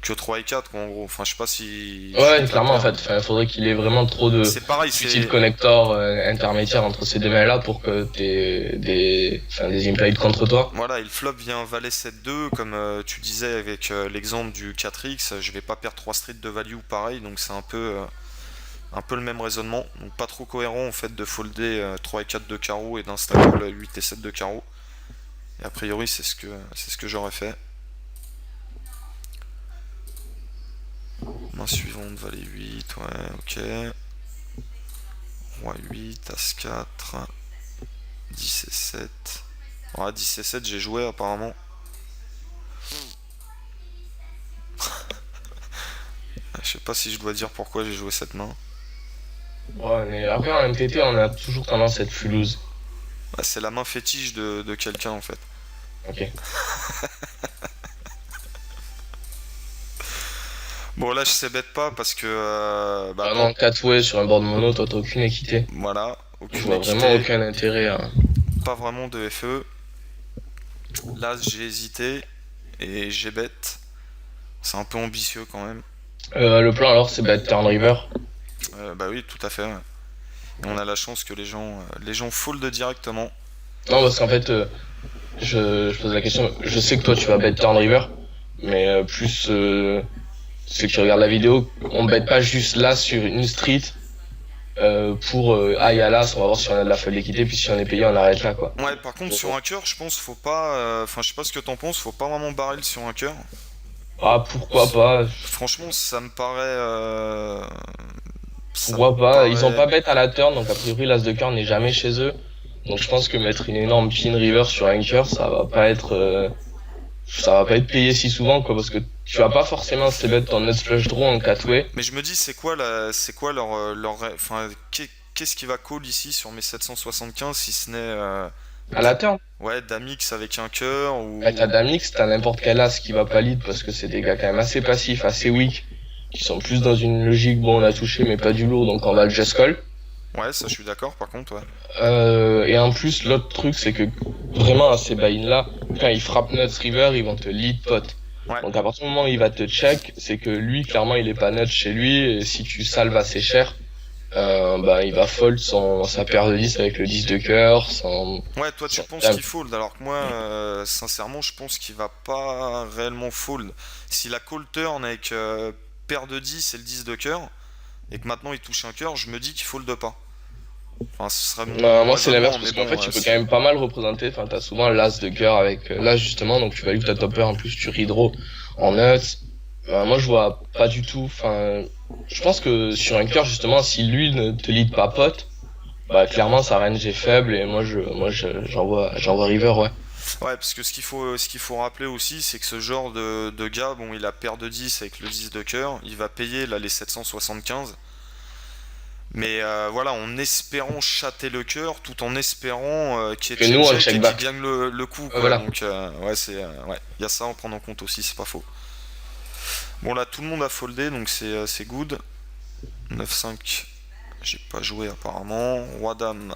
que 3 et 4 quoi en gros. Enfin je sais pas si je suis Ouais, très clairement, en clair. fait, faudrait qu'il ait vraiment trop de C'est pareil, d'outils de c'est connecteurs intermédiaires entre ces deux mails-là pour que t'aies des implied contre toi. voilà, et le flop vient valet 7-2, comme tu disais avec l'exemple du 4x, je vais pas perdre 3 streets de value pareil, donc c'est un peu le même raisonnement. Donc pas trop cohérent en fait de folder 3 et 4 de carreau et d'insta-call 8 et 7 de carreau. Et a priori c'est ce que j'aurais fait. Main suivante, valet 8, ouais, ok. Roi 8, as 4, 10 et 7. Ouais, 10 et 7 j'ai joué apparemment. Je sais pas si je dois dire pourquoi j'ai joué cette main. Ouais, mais après, en MTT, on a toujours tendance à être plus loose. Bah, c'est la main fétiche de quelqu'un en fait. Ok. Bon là je sais bête pas parce que bah bon Vraiment, 4 ways sur un board mono, toi, t'as aucune équité. voilà, Je aucune vois vraiment équité, aucun intérêt à... pas vraiment de FE. Là j'ai hésité et j'ai bête. C'est un peu ambitieux quand même. Le plan, alors, c'est bet turn river. Bah oui tout à fait. Ouais. Et on a la chance que les gens fold directement. Non, parce qu'en fait, je pose la question, je sais que toi, tu vas bet turn river, mais plus ceux qui regardent la vidéo, on bet pas juste là sur une street pour ah, il y a l'as, on va voir si on a de la folle d'équité, puis si on est payé, on arrête là, quoi. Ouais par contre Donc, sur un cœur je pense faut pas. Enfin je sais pas ce que t'en penses, faut pas vraiment barrel sur un cœur. ah, pourquoi pas? Franchement ça me Pourquoi pas? Ils ont paraît. pas bet à la turn, donc a priori l'as de cœur n'est jamais chez eux. Donc je pense que mettre une énorme pin river sur un cœur, ça va pas être payé si souvent, quoi, parce que tu vas pas forcément se bet ton nuts flush draw en 4-way. Mais je me dis, c'est quoi enfin, qu'est-ce qui va call ici sur mes 775 si ce n'est, À la turn, ouais, Damix avec un cœur t'as ou, Damix, t'as n'importe quel as qui va pas lead parce que c'est des gars quand même assez passifs, assez weak, qui sont plus dans une logique, bon, on a touché mais pas du lourd, donc on va le just call. ouais, ça je suis d'accord. Par contre, ouais, Et en plus, l'autre truc, c'est que vraiment à ces buy-in là, quand ils frappent nuts river, ils vont te lead pot. ouais, Donc à partir du moment où il va te check, c'est que lui, clairement, il est pas nuts chez lui, et si tu salves assez cher, bah, il va fold sa paire de 10 avec le 10 de cœur, ouais. Toi, tu son penses dame. qu'il fold, alors que moi, sincèrement, je pense qu'il va pas réellement fold. Si la call turn avec paire de 10 et le 10 de cœur et que maintenant il touche un cœur, je me dis qu'il fold pas. Enfin, ce serait mon Moi, c'est l'inverse, raisonnement, mais parce qu'en fait, bon, tu peux quand même pas mal représenter, enfin, t'as souvent l'as de cœur avec l'as, justement, donc tu values ta topper, en plus, tu redraw en nuts. Moi, je vois pas du tout, enfin, je pense que sur un cœur, justement, si lui ne te lead pas pote, bah, clairement, sa range est faible, et j'envoie river, ouais. ouais, parce que ce qu'il faut rappeler aussi, c'est que ce genre de gars, bon, il a paire de 10 avec le 10 de cœur, il va payer là les 775. Mais voilà, en espérant chatter le cœur, tout en espérant qu'il y ait Que nous, on le check-check check et qu'il back. gagne le coup, quoi. Voilà. Donc, ouais, ouais, il y a ça à en prendre en compte aussi, c'est pas faux. Bon, là, tout le monde a foldé, donc c'est good. 9-5, j'ai pas joué apparemment. Roi-Dame.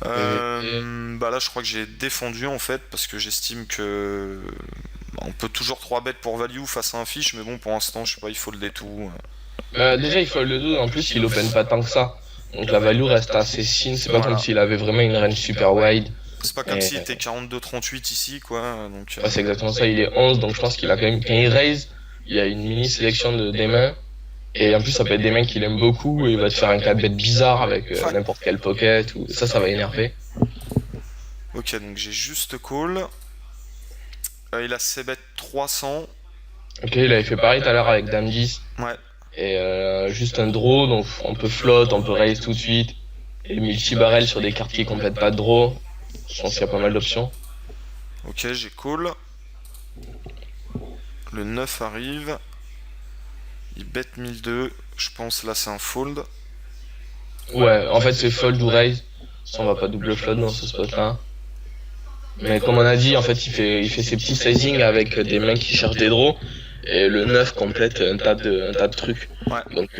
PVP. Bah là, je crois que j'ai défendu en fait, parce que j'estime que on peut toujours 3 bêtes pour value face à un fiche, mais bon, pour l'instant, je sais pas, il faut le détour. Déjà, il faut le 2, en plus, il open pas tant que ça. Donc la value reste assez thin, c'est pas comme Voilà. s'il avait vraiment une range super wide. C'est pas comme Et s'il était 42-38 ici, quoi. Donc, ouais, c'est exactement ça, il est 11, donc je pense qu'il a quand même, quand il raise, il y a une mini sélection des mains. Et en plus, ça peut être des mains qu'il aime beaucoup, et il va te faire un 4 bet bizarre avec ouais. n'importe quel pocket, ou ça va énerver. Ok, donc j'ai juste call. Il a ses bêtes 300. Ok, il avait fait pareil tout à l'heure avec Dame 10, Ouais, et juste un draw, donc on peut float, on peut raise tout de suite, et multi-barrel sur des cartes qui complètent pas de draw. Je pense qu'il y a pas mal d'options. ok, j'ai call. Le 9 arrive. Il bet 1002. Je pense là c'est un fold. Ouais, en fait c'est fold ou raise, ça on va pas double float dans ce spot là. Mais comme on a dit, en fait il fait ses petits sizing avec des mains qui cherchent des draws, et le 9 complète un tas de trucs. Ouais. Donc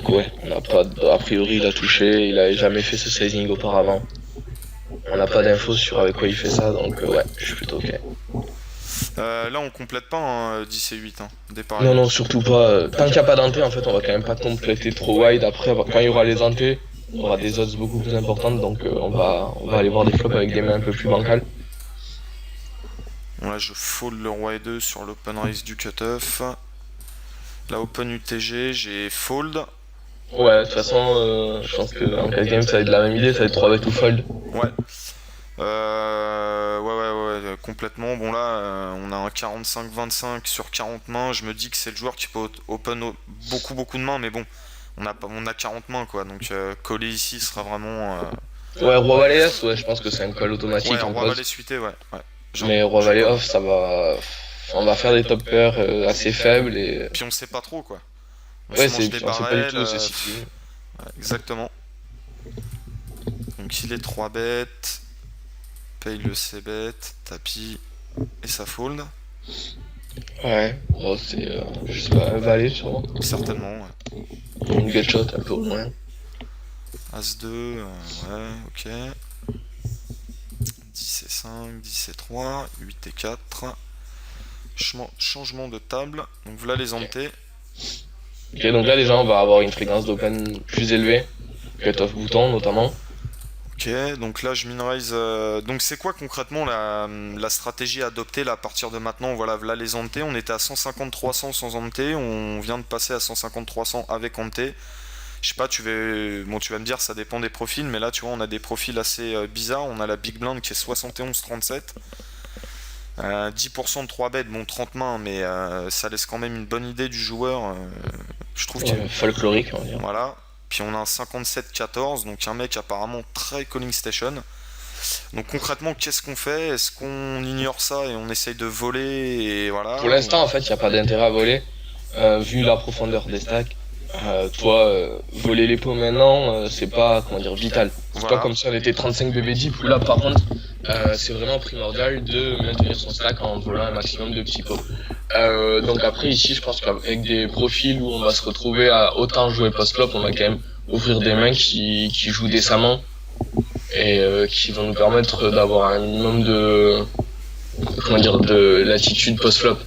ouais, on n'a pas, a priori il a touché, il avait jamais fait ce sizing auparavant. On n'a pas d'infos sur avec quoi il fait ça, donc ouais, je suis plutôt ok. Là on complète pas un 10 et 8. Hein. Départ. Non, non, surtout pas. Tant qu'il n'y a pas d'anté, en fait, on va quand même pas compléter trop wide. Après, quand il y aura les antés, on aura des odds beaucoup plus importantes, donc on va aller voir des flops avec des mains un peu plus bancales. Bon, là je fold le roi et 2 sur l'open raise du cutoff. La open UTG, j'ai fold. Ouais, de toute façon, je pense qu'en 4 game, ça va être la même idée, ça va être 3 bet ou fold. Ouais. Ouais, complètement. Bon là, on a un 45-25 sur 40 mains. Je me dis que c'est le joueur qui peut open beaucoup de mains, mais bon, on a 40 mains quoi. Donc coller ici sera vraiment. Ouais, roi valet S, ouais, je pense que c'est un call automatique Ouais, en roi pose. valet suité, ouais. Mais roi valet off, ça va. On va faire des top pairs assez faibles et. Puis on sait pas trop quoi. On Ouais, se mange des on sait pas du tout où barrels. c'est situé. Ouais, exactement. Donc il est 3 bêtes. Paye le c-bet, tapis et ça fold. Ouais, bon, c'est. Je sais pas, un valet sûrement. Certainement, ouais. Une gutshot un peu au loin. As-2, ouais, ok. 10 et 5, 10 et 3, 8 et 4. Changement de table. Donc voilà les antés. Ok, donc là déjà on va avoir une fréquence d'open plus élevée, cut-off bouton notamment. Ok, donc là je min raise. Donc c'est quoi concrètement la stratégie à adopter là, à partir de maintenant? Voilà, voilà les antés. On était à 150-300 sans anté. On vient de passer à 150-300 avec anté. Je sais pas, tu vas me dire ça dépend des profils, mais là tu vois on a des profils assez bizarres. On a la big blind qui est 71-37. 10% de 3 bêtes, bon 30 mains, mais ça laisse quand même une bonne idée du joueur. Je trouve qu'il Folklorique on va dire. voilà. Puis on a un 57-14, donc un mec apparemment très calling station. Donc concrètement, qu'est-ce qu'on fait? Est-ce qu'on ignore ça et on essaye de voler et voilà? Pour l'instant en fait il n'y a pas d'intérêt à voler, vu la profondeur des stacks. Voler les pots maintenant, c'est pas comment dire vital. C'est Voilà. pas comme si on était 35 BB deep où là par contre c'est vraiment primordial de maintenir son stack en volant un maximum de petits pots. Donc après ici je pense qu'avec des profils où on va se retrouver à autant jouer post-flop, on va quand même ouvrir des mains qui jouent décemment et qui vont nous permettre d'avoir un minimum de latitude post-flop.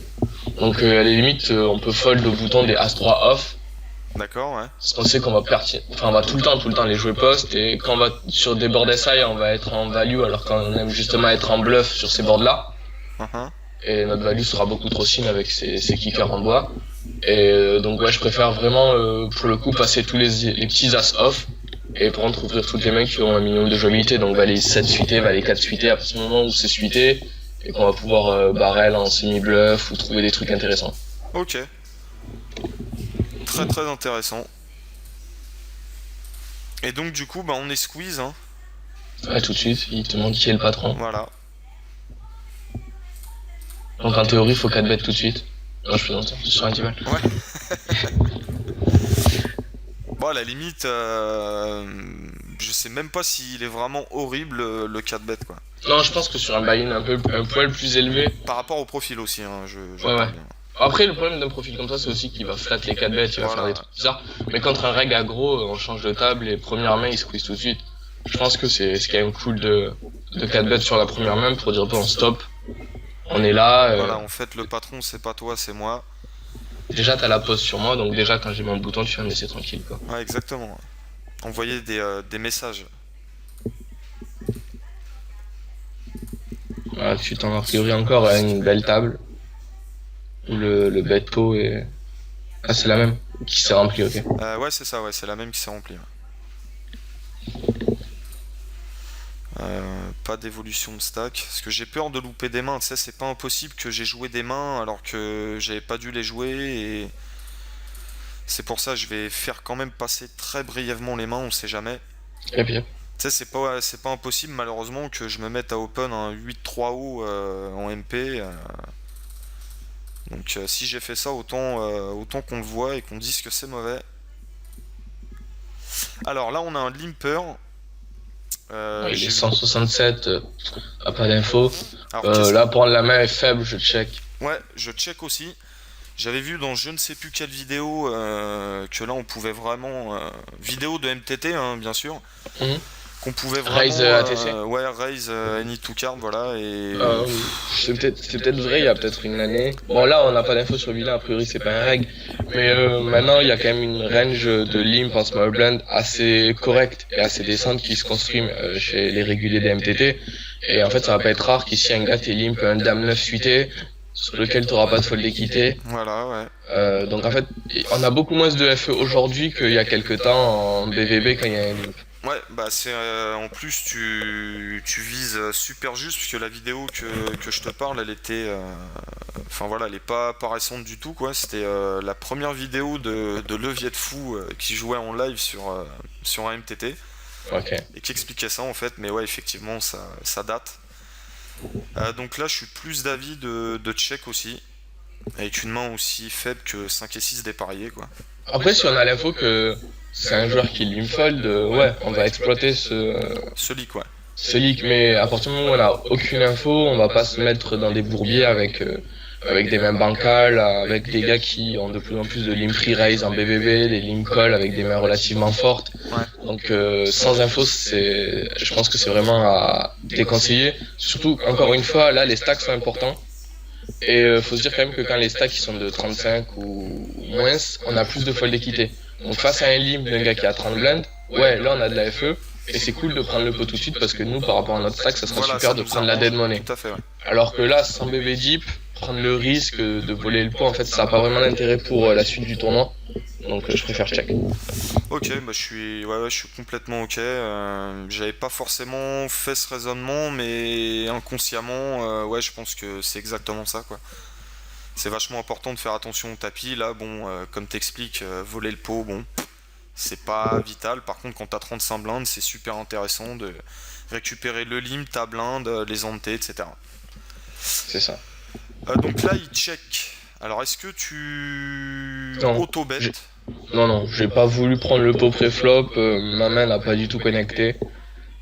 Donc à la limite on peut fold au bouton des As-3 off. D'accord, ouais. Parce qu'on sait qu'on va on va tout le temps les jouer post, et quand on va sur des boards SI, on va être en value alors qu'on aime justement être en bluff sur ces boards là. Et notre value sera beaucoup trop thin avec ces kickers en bois. Et donc ouais, je préfère vraiment pour le coup passer tous les petits as off et pour ouvrir toutes les mains qui ont un minimum de jouabilité. Donc valet 7 suité, valet 4 suité à partir du moment où c'est suité et qu'on va pouvoir barrel en semi-bluff ou trouver des trucs intéressants. Ok. Très intéressant. Et donc du coup, bah, on est squeeze. Hein. Ouais, tout de suite, il te demande qui est le patron. Voilà. Donc en théorie, il faut 4 bêtes tout de suite. Non, je plaisante, sur un petit mal. Ouais. Bon, à la limite, je sais même pas s'il est vraiment horrible le 4 bet quoi. Non, je pense que sur un buy-in un poil plus élevé. Par rapport au profil aussi, hein, ouais. Après, le problème d'un profil comme ça, c'est aussi qu'il va flat les 4 bêtes, il va faire des trucs bizarres. Mais contre un reg aggro, on change de table et première main, il squeeze tout de suite. Je pense que c'est quand même cool de 4 bêtes sur la première main pour dire bon, stop. On est là. Voilà, en fait, le patron, c'est pas toi, c'est moi. Déjà, t'as la pause sur moi, donc déjà, quand j'ai mon bouton, tu vas me laisser tranquille, quoi. Ouais, exactement. Envoyer des messages. Voilà, tu t'en as priori encore à une belle table. Où le bateau est... Ah, c'est la même qui s'est remplie, ok. Ouais, c'est ça, ouais, c'est la même qui s'est remplie. Ouais. Pas d'évolution de stack. Parce que j'ai peur de louper des mains. Tu sais, c'est pas impossible que j'ai joué des mains alors que j'avais pas dû les jouer. Et c'est pour ça que je vais faire quand même passer très brièvement les mains, on sait jamais. Et puis, Tu sais, c'est pas impossible malheureusement que je me mette à open un 8-3 haut en MP. Donc si j'ai fait ça, autant qu'on le voit et qu'on dise que c'est mauvais. Alors là, on a un limper. il est J'ai vu. 167, pas d'infos. Alors, qu'est-ce Là, prendre la main est faible, je check. Ouais, je check aussi. J'avais vu dans je ne sais plus quelle vidéo que là on pouvait vraiment. Vidéo de MTT, hein, bien sûr. Mhm. Qu'on pouvait Raise vraiment. ATC. Ouais, raise any to card, voilà. Et. C'est peut-être vrai, il y a peut-être une année. Bon, là, on n'a pas d'infos sur Villa, a priori, c'est pas un reg. Mais maintenant, il y a quand même une range de limp en small blend assez correcte et assez décente qui se construit chez les réguliers des MTT. Et en fait, ça va pas être rare qu'ici, un gars t'es limp un dame 9 suité sur lequel t'auras pas de fold d'équité. Voilà, ouais. Donc en fait, on a beaucoup moins de FE aujourd'hui qu'il y a quelques temps en BVB quand il y a un limp. Ouais, bah c'est en plus tu vises super juste puisque la vidéo que je te parle, elle était enfin voilà, elle est pas récente du tout quoi, c'était la première vidéo de Levier de Fou qui jouait en live sur un MTT Ok. et qui expliquait ça en fait, mais ouais, effectivement ça date. Donc là, je suis plus d'avis de check aussi avec une main aussi faible que 5 et 6 dépareillés quoi. Après, si on a l'info que c'est un joueur qui limp fold, ouais, on va exploiter Ce leak, ouais. ce leak, mais à partir du moment où on n'a aucune info, on va pas se mettre dans des bourbiers avec des mains bancales, avec des gars qui ont de plus en plus de limp free raise en BBB, des limp call avec des mains relativement fortes. Ouais. Donc sans info, je pense que c'est vraiment à déconseiller. Surtout, encore une fois, là, les stacks sont importants. Et faut se dire quand même que quand les stacks ils sont de 35 ou moins, on a plus de fold d'équité. Donc face à un limp d'un gars qui a 30 blinds, ouais, là on a de la FE. Et c'est cool de prendre le pot tout de suite parce que nous, par rapport à notre stack, ça sera Voilà, super ça de nous prendre la arrange. dead money. Tout à fait, ouais. Alors que là, sans bébé deep, prendre le risque de voler le pot, en fait, ça n'a pas vraiment d'intérêt pour la suite du tournoi. Donc je préfère check. Ok, bah ouais, je suis complètement ok. J'avais pas forcément fait ce raisonnement, mais inconsciemment, ouais, je pense que c'est exactement ça, quoi. C'est vachement important de faire attention au tapis. Là, bon, comme t'expliques, voler le pot, bon, c'est pas vital. Par contre, quand t'as 35 blindes, c'est super intéressant de récupérer le limp, ta blinde, les ante, etc. C'est ça. Donc là, il check. Alors, est-ce que tu Non, auto-bet? non, j'ai pas voulu prendre le pot pré-flop, ma main n'a pas du tout connecté.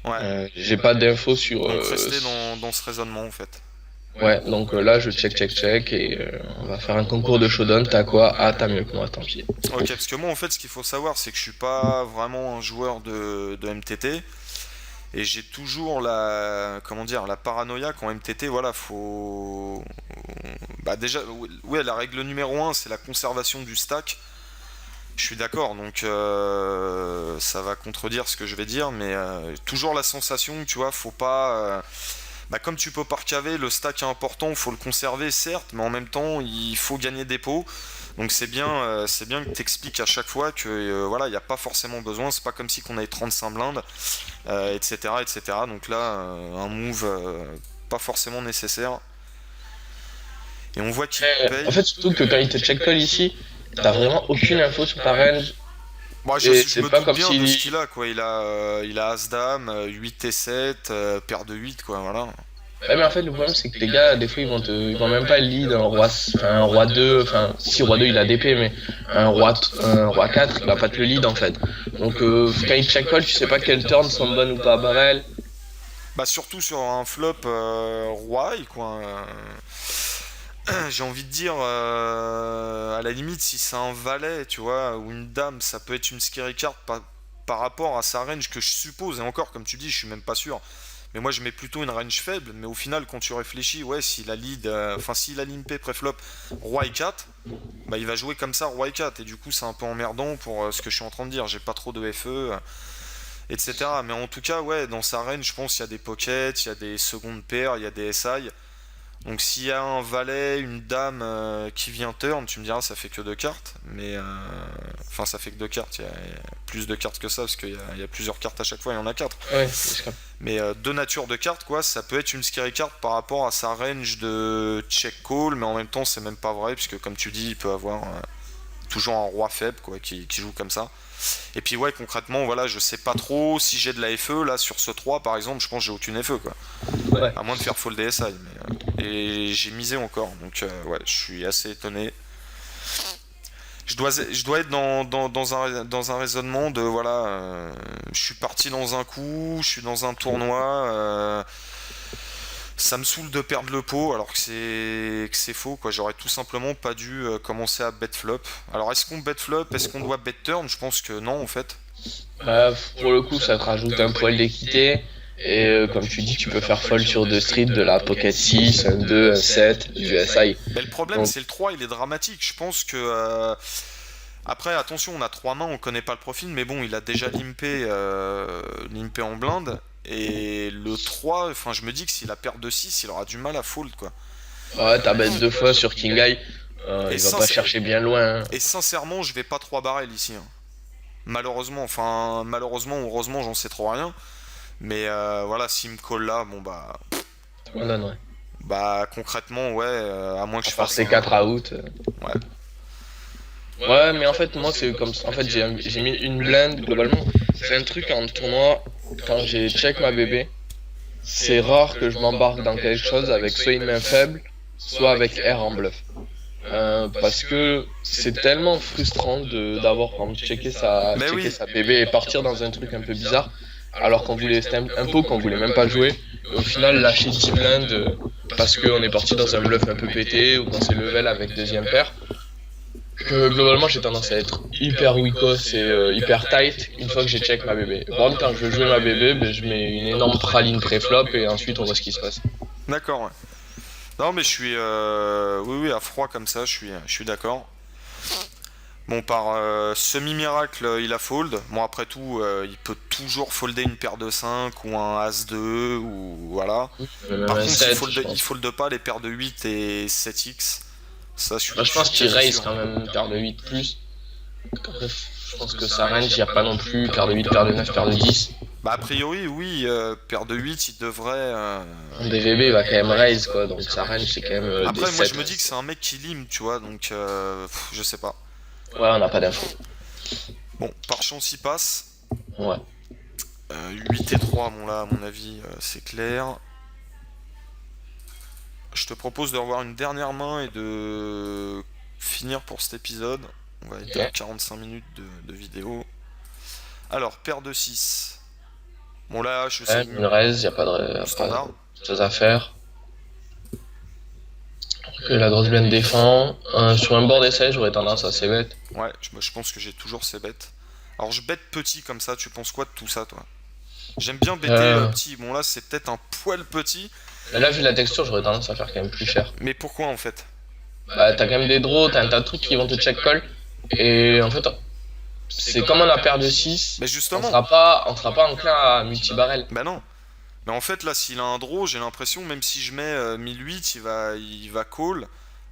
Ouais. J'ai pas d'infos sur... Donc, rester dans ce raisonnement, en fait. Ouais, donc là je check et on va faire un concours de showdown, t'as quoi? Ah, t'as mieux que moi, tant pis. Ok, parce que moi en fait ce qu'il faut savoir c'est que je suis pas vraiment un joueur de MTT et j'ai toujours comment dire, la paranoïa qu'en MTT, voilà, faut... Bah déjà, ouais, la règle numéro un c'est la conservation du stack. Je suis d'accord, donc ça va contredire ce que je vais dire, mais toujours la sensation que tu vois, faut pas... bah, comme tu peux pas recaver, le stack est important, il faut le conserver certes, mais en même temps il faut gagner des pots. Donc c'est bien que tu expliques à chaque fois que voilà, il n'y a pas forcément besoin, c'est pas comme si qu'on avait 35 blindes, etc., etc. Donc là, un move pas forcément nécessaire. Et on voit qu'il paye. En fait, surtout que quand il te check call ici, t'as vraiment aucune info sur ta range. Moi, Et je c'est me pas doute comme bien de ce si... qu'il a, quoi. Il a As-Dame, 8 et 7, paire de 8, quoi, voilà. Ouais, mais en fait, le problème, c'est que les gars, des fois, ils vont même pas lead un roi 2, enfin, si roi 2 il a DP, mais un roi 4, il va pas te le lead, en fait. Donc, quand il check call, tu sais pas quelles turns sont bonnes ou pas à barrel. Bah, surtout sur un flop roi, quoi. J'ai envie de dire, à la limite, si c'est un valet, tu vois, ou une dame, ça peut être une scary card par rapport à sa range que je suppose, et encore, comme tu dis, je suis même pas sûr. Mais moi je mets plutôt une range faible, mais au final quand tu réfléchis, ouais, s'il a lead, enfin s'il a limpé préflop roi et 4, bah il va jouer comme ça roi et 4, et du coup c'est un peu emmerdant pour ce que je suis en train de dire, j'ai pas trop de FE, etc. Mais en tout cas, ouais, dans sa range, je pense qu'il y a des pockets, il y a des secondes paires, il y a des SI. Donc s'il y a un valet, une dame qui vient turn, tu me diras ça fait que deux cartes, mais enfin ça fait que deux cartes, il y a plus de cartes que ça parce qu'il y a plusieurs cartes à chaque fois, il y en a quatre. Ouais, c'est ça. Mais deux natures de cartes quoi, ça peut être une scary card par rapport à sa range de check call, mais en même temps c'est même pas vrai puisque comme tu dis il peut avoir toujours un roi faible quoi qui joue comme ça. Et puis ouais concrètement voilà je sais pas trop si j'ai de la FE là sur ce 3 par exemple je pense que j'ai aucune FE quoi. Ouais. À moins de faire fold DSI. Et j'ai misé encore. Donc ouais, je suis assez étonné. Je dois être dans un raisonnement de voilà, je suis parti dans un coup, je suis dans un tournoi, ça me saoule de perdre le pot alors que c'est faux quoi. J'aurais tout simplement pas dû commencer à bet flop. Alors est-ce qu'on bet flop, est-ce qu'on doit bet turn? Je pense que non en fait. Pour le coup, ça te rajoute un poil d'équité. Et comme tu dis, tu peux faire fold sur deux streets, de la pocket 6, un 2, un 7, du SI. Mais le problème Donc, c'est le 3 il est dramatique. Je pense que après, attention, on a trois mains, on connaît pas le profil, mais bon, il a déjà limpé en blinde. Et le 3 enfin, je me dis que s'il a paire de 6 il aura du mal à fold, quoi. ouais, t'as bet deux fois sur King Eye. Et, Il va pas chercher bien loin, hein. et sincèrement, je vais pas 3 barrel ici, hein. Malheureusement, enfin, malheureusement ou heureusement, j'en sais trop rien. Mais voilà, s'il me colle là, bon Ouais. bah concrètement, ouais, à moins que À je part fasse ces 4 out. Ouais. Ouais, mais en fait, moi, c'est comme ça. En fait, j'ai mis une blinde, globalement. C'est un truc en tournoi, quand j'ai check ma bébé, c'est rare que je m'embarque dans quelque chose avec soit une main faible, soit avec R en bluff. Parce que c'est tellement frustrant d'avoir par exemple, Mais checké oui, sa bébé et partir dans un truc un peu bizarre, alors qu'on voulait, c'était un pot qu'on voulait même pas jouer, et au final lâcher 10 blindes parce qu'on est parti dans un bluff un peu pété ou qu'on s'est level avec deuxième paire. Que globalement j'ai tendance à être hyper weakos et hyper tight une fois que j'ai check ma bébé. Par contre, quand je veux jouer ma bébé, ben, je mets une énorme praline pré-flop et ensuite on voit ce qui se passe. d'accord, ouais. Non, mais je suis. Oui, oui, à froid comme ça, je suis d'accord. Bon, par semi-miracle, il a fold. Bon, après tout, il peut toujours folder une paire de 5 ou un As-2 ou voilà. Même Par un contre, 7, je il pense. fold pas les paires de 8 et 7x. Ça, Bah, je je suis pense qu'il quasi raise sûr. quand même une paire de 8 plus. Après, je pense que sa range, il n'y a pas non plus paire de 8, paire de 9, paire de 10. Bah, a priori, oui, paire de 8, il devrait. En DVB, il va quand même raise quoi, donc sa range, c'est quand même des Après, moi, je 7. me dis que c'est un mec qui lime, tu vois, donc je sais pas. Ouais, on n'a pas d'infos. Bon, par chance, il passe. Ouais. 8 et 3, bon là, à mon avis, c'est clair. Je te propose de revoir une dernière main et de finir pour cet épisode. On va être à Ok. 45 minutes de vidéo. Alors, paire de 6. Bon là, je sais, Ouais, une raise, il n'y a pas standard. de choses à faire. Que la grosse blinde défend. Sur un board essai, j'aurais tendance à assez bête. Ouais, je pense que j'ai toujours ces bêtes. Alors, je bête petit comme ça, tu penses quoi de tout ça, toi? J'aime bien bêter Euh, petit. Bon là, c'est peut-être un poil petit. mais là, vu la texture, j'aurais tendance à faire quand même plus cher. Mais pourquoi en fait? Bah, t'as quand même des draws, t'as un tas de trucs qui vont te check call. Et en fait, c'est comme on a paire de 6, Mais justement, on sera pas enclin à multi-barrel. bah non. Mais en fait, là, s'il a un draw, j'ai l'impression, même si je mets 1008, il va call.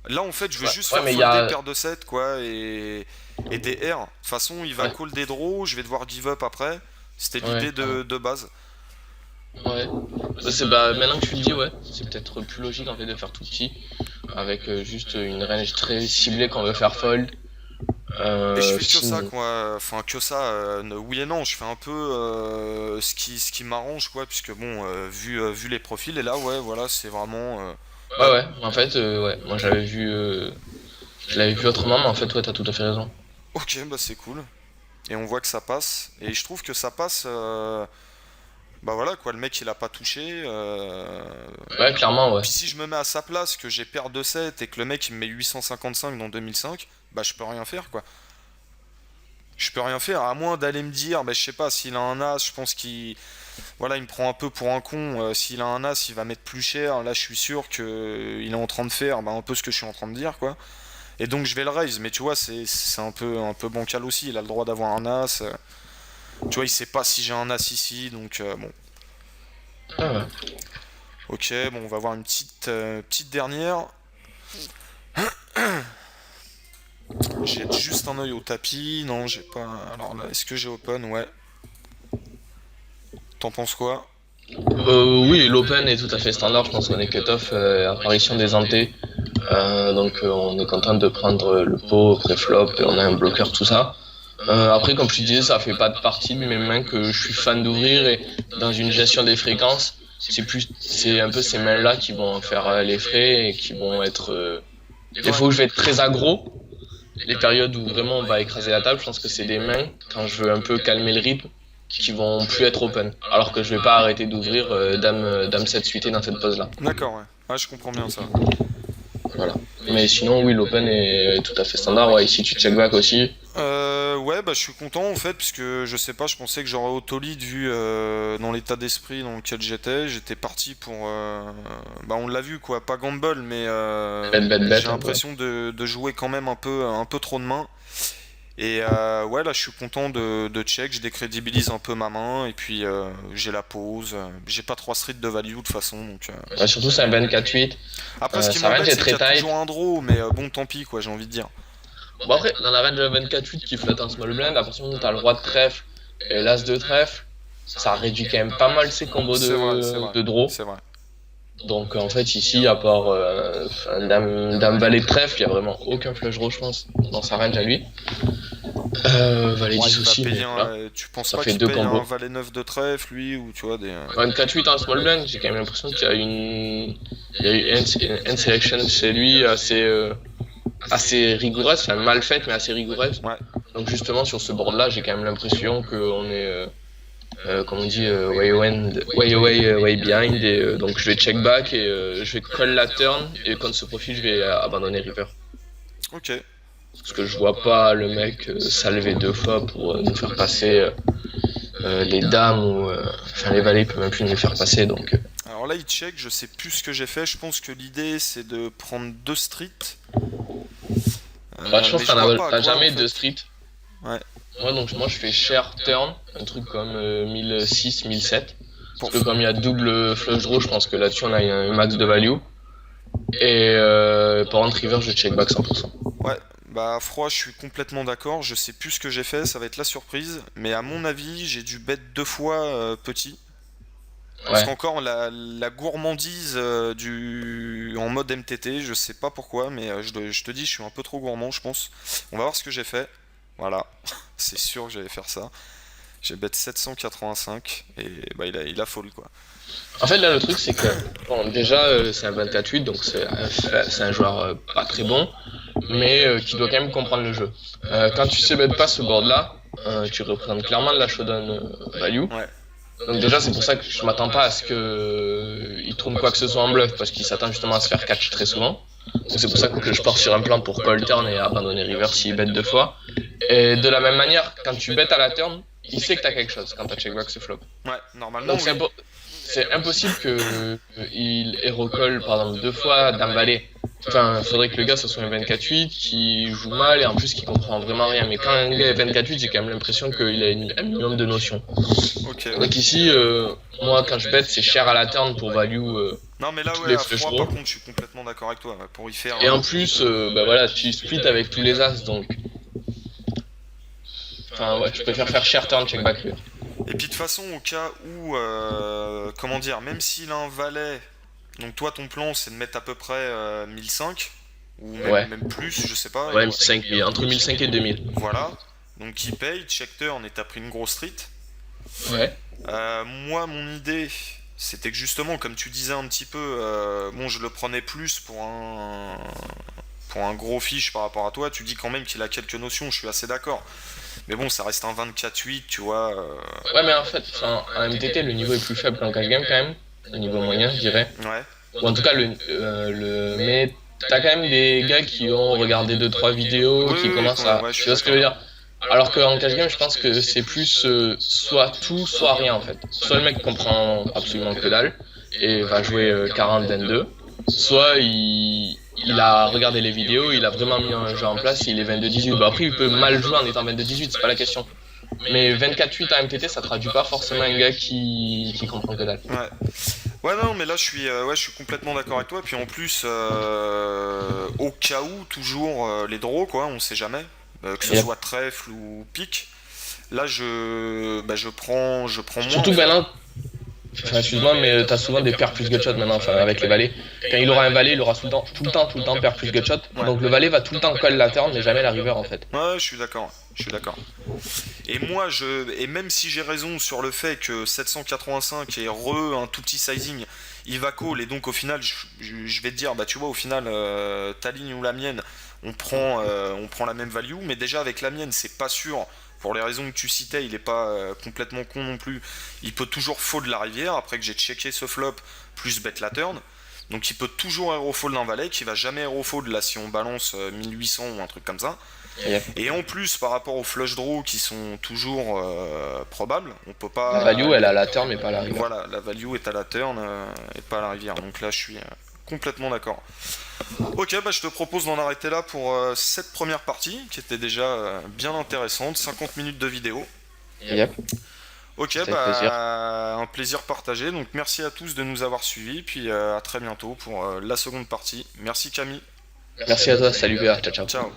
Là, en fait, je veux juste Ouais, faire mais il y folder a. paire de 7, quoi, et des R. De toute façon, il va Ouais, call des draws, je vais devoir give up après. C'était ouais, l'idée de base. ouais. Bah, maintenant que tu le dis, ouais, c'est peut-être plus logique en fait de faire tout petit, avec juste une range très ciblée qu'on veut faire fold. Et je fais que ça, Sinon, quoi. Enfin, que ça, oui et non. Je fais un peu ce qui m'arrange, quoi, puisque bon, vu les profils, et là, ouais, voilà, c'est vraiment. ouais, en fait, ouais, moi je l'avais vu autrement, mais en fait, ouais, t'as tout à fait raison. Ok, bah c'est cool. Et on voit que ça passe. Et je trouve que ça passe. Bah voilà, quoi, le mec il a pas touché. Ouais, clairement, ouais. Puis si je me mets à sa place, que j'ai paire de 7 et que le mec il me met 855 dans 2005, bah je peux rien faire, quoi. Je peux rien faire, à moins d'aller me dire, bah je sais pas, s'il a un as, je pense qu'il. voilà, il me prend un peu pour un con. S'il a un as, il va mettre plus cher. Là, je suis sûr que il est en train de faire un peu ce que je suis en train de dire, quoi. Et donc, je vais le raise. Mais tu vois, c'est un peu bancal aussi. Il a le droit d'avoir un as. Tu vois, il sait pas si j'ai un as ici. Donc, bon. Ah ouais. Ok, bon, on va voir une petite dernière. Jette juste un œil au tapis. Non, j'ai pas. Alors là, est-ce que j'ai open? Ouais. T'en penses quoi? Oui, l'open est tout à fait standard. Je pense qu'on est cut-off apparition des antés. Donc on est content de prendre le pot pré-flop et on a un bloqueur, tout ça. Après, comme je te disais, ça fait pas de partie de mes mains que je suis fan d'ouvrir et dans une gestion des fréquences, c'est un peu ces mains-là qui vont faire les frais et qui vont être. Des fois où je vais être très aggro, les périodes où vraiment on va écraser la table, je pense que c'est des mains, quand je veux un peu calmer le rythme, qui vont plus être open. Alors que je vais pas arrêter d'ouvrir dame 7 suité dans cette pose là. D'accord, ouais. Ah, je comprends bien ça. Voilà. Mais sinon, oui, l'open est tout à fait standard. Ouais, ici tu check back aussi. Ouais, bah je suis content en fait, parce que je sais pas, je pensais que j'aurais auto-lead vu dans l'état d'esprit dans lequel j'étais. J'étais parti pour. Bah on l'a vu quoi, pas gamble, mais Bet j'ai un peu. l'impression de jouer quand même un peu trop de mains. Et ouais, là je suis content de check, je décrédibilise un peu ma main, et puis j'ai la pause. J'ai pas 3 streets de value de toute façon, donc. Ouais, surtout c'est un 24-8. Après, ce qui Sa range m'embête, est c'est qu'il très y a tight. toujours un draw, mais bon, tant pis quoi, j'ai envie de dire. Bon après, dans la range de 24-8 qui flotte en small blind, à partir du moment où t'as le roi de trèfle et l'as de trèfle, ça réduit quand même pas mal ses combos C'est vrai, c'est vrai, de draw. c'est vrai. Donc en fait ici, à part un dame valet de trèfle, il y a vraiment aucun flush draw je pense dans sa range à lui. Valet Ouais, 10 il va aussi, mais payer voilà, tu penses ça pas fait qu'il deux paye un combos. valet 9 de trèfle, lui, ou tu vois, des. 24-8 en small blind, j'ai quand même l'impression qu'il y a il y a eu une selection chez lui assez rigoureuse, enfin mal faite mais assez rigoureuse. Ouais, Donc justement sur ce board là, j'ai quand même l'impression qu'on est comme on dit way away, way behind et donc je vais check back et je vais call la turn et quand ce profil je vais abandonner river. ok. Parce que je vois pas le mec salver deux fois pour nous faire passer les dames ou enfin les valets peuvent même plus nous les faire passer donc Alors là, il check, je sais plus ce que j'ai fait. Je pense que l'idée, c'est de prendre 2 streets. bah, je pense Mais que je vois pas à t'as quoi, en jamais fait. de street. Ouais. Moi je fais share turn, un truc comme 1006, 1007. Pour... Parce que comme il y a double flush draw, je pense que là-dessus on a un max de value. Et par contre river je check back 100%. Ouais, bah, froid, je suis complètement d'accord. Je sais plus ce que j'ai fait, ça va être la surprise. Mais à mon avis, j'ai dû bet 2 fois petit. Parce Ouais. qu'encore, la gourmandise en mode MTT, je sais pas pourquoi, mais je te dis, je suis un peu trop gourmand, je pense. On va voir ce que j'ai fait. Voilà, c'est sûr que j'allais faire ça. J'ai bet 785 et bah il a fold quoi. En fait là le truc c'est que bon déjà c'est un 24-8 donc c'est un joueur pas très bon mais qui doit quand même comprendre le jeu. Quand tu sais bet pas ce board là, tu représentes clairement de la showdown value. Ouais, Donc déjà c'est pour ça que je m'attends pas à ce que il tourne quoi que ce soit en bluff parce qu'il s'attend justement à se faire catch très souvent. Donc c'est pour ça que je pars sur un plan pour call turn et abandonner river s'il bet deux fois. Et de la même manière, quand tu bets à la turn, il sait que t'as quelque chose quand t'as check back ce flop. ouais, normalement Donc oui. c'est impossible que il hero call par exemple deux fois dame valet. Enfin, faudrait que le gars ce soit un 24-8 qui joue mal et en plus qui comprend vraiment rien. Mais quand un gars est 24-8, j'ai quand même l'impression qu'il a un minimum de notions. Ok. Donc ici, moi quand je bet, c'est cher à la turn pour value Non mais là tous ouais, les à flush froid par draws. contre, je suis complètement d'accord avec toi. Ouais, pour y faire. Et en plus, bah voilà, tu split avec tous les as, donc. Enfin ouais, je préfère faire cher turn check back river. Et puis de toute façon, au cas où, comment dire, même s'il a un valet, donc toi ton plan c'est de mettre à peu près 1005 ou Ouais, même plus, je sais pas. ouais, 5 000, entre 1005 et 2000. Voilà. Donc il paye, check turn et t'as pris une grosse street. Ouais. Moi, mon idée, c'était que justement, comme tu disais un petit peu, bon, je le prenais plus pour un gros fiche par rapport à toi. Tu dis quand même qu'il a quelques notions, je suis assez d'accord. Mais bon, ça reste un 24-8, tu vois. Ouais, mais en fait, enfin, en MTT, le niveau est plus faible qu'en cash game quand même. Le niveau moyen, je dirais. Ouais, Ou en tout cas, mais t'as quand même des gars qui ont regardé deux trois vidéos, oui, qui oui, commencent à. ouais, je Tu suis vois ce que je veux d'accord. dire? Alors qu'en cash game, je pense que c'est plus soit tout, soit rien en fait. Soit le mec comprend absolument que dalle et va jouer 40 22, soit il a regardé les vidéos, il a vraiment mis un jeu en place, il est 22-18. Bah après, il peut mal jouer en étant 22-18, c'est pas la question. Mais 24-8 à MTT, ça traduit pas forcément un gars qui comprend que dalle. Ouais. Ouais, non, mais là je suis complètement d'accord avec toi. Et puis en plus, au cas où, toujours les draws, quoi, on sait jamais, que ce Yep. soit trèfle ou pique. Là, je prends moins en Surtout que fait. maintenant, enfin, excuse-moi, mais t'as souvent des paires plus gutshot maintenant, enfin, avec les valets. Quand il aura un valet, il aura tout le temps paire plus gutshot. Ouais. Donc le valet va tout le temps call la turn, mais jamais la river en fait. Ouais, je suis d'accord. Je suis d'accord. Et même si j'ai raison sur le fait que 785 est un tout petit sizing, il va call et donc au final, je vais te dire, bah tu vois, au final, ta ligne ou la mienne, on prend la même value, mais déjà avec la mienne, c'est pas sûr. Pour les raisons que tu citais, il est pas complètement con non plus. Il peut toujours fold la rivière après que j'ai checké ce flop plus bet la turn. Donc il peut toujours hero fold un valet qui va jamais hero fold là si on balance 1800 ou un truc comme ça. Yep. Et en plus, par rapport aux flush draws qui sont toujours probables, on peut La pas. value, elle a la turn, mais pas la river. Voilà, la value est à la turn et pas à la rivière. Donc là, je suis complètement d'accord. Ok, bah je te propose d'en arrêter là pour cette première partie qui était déjà bien intéressante. 50 minutes de vidéo. Yep, Ok, c'est avec plaisir. bah un plaisir partagé. Donc merci à tous de nous avoir suivis. Puis à très bientôt pour la seconde partie. Merci Camille. Merci à toi, salut BA, ciao ciao. Ciao.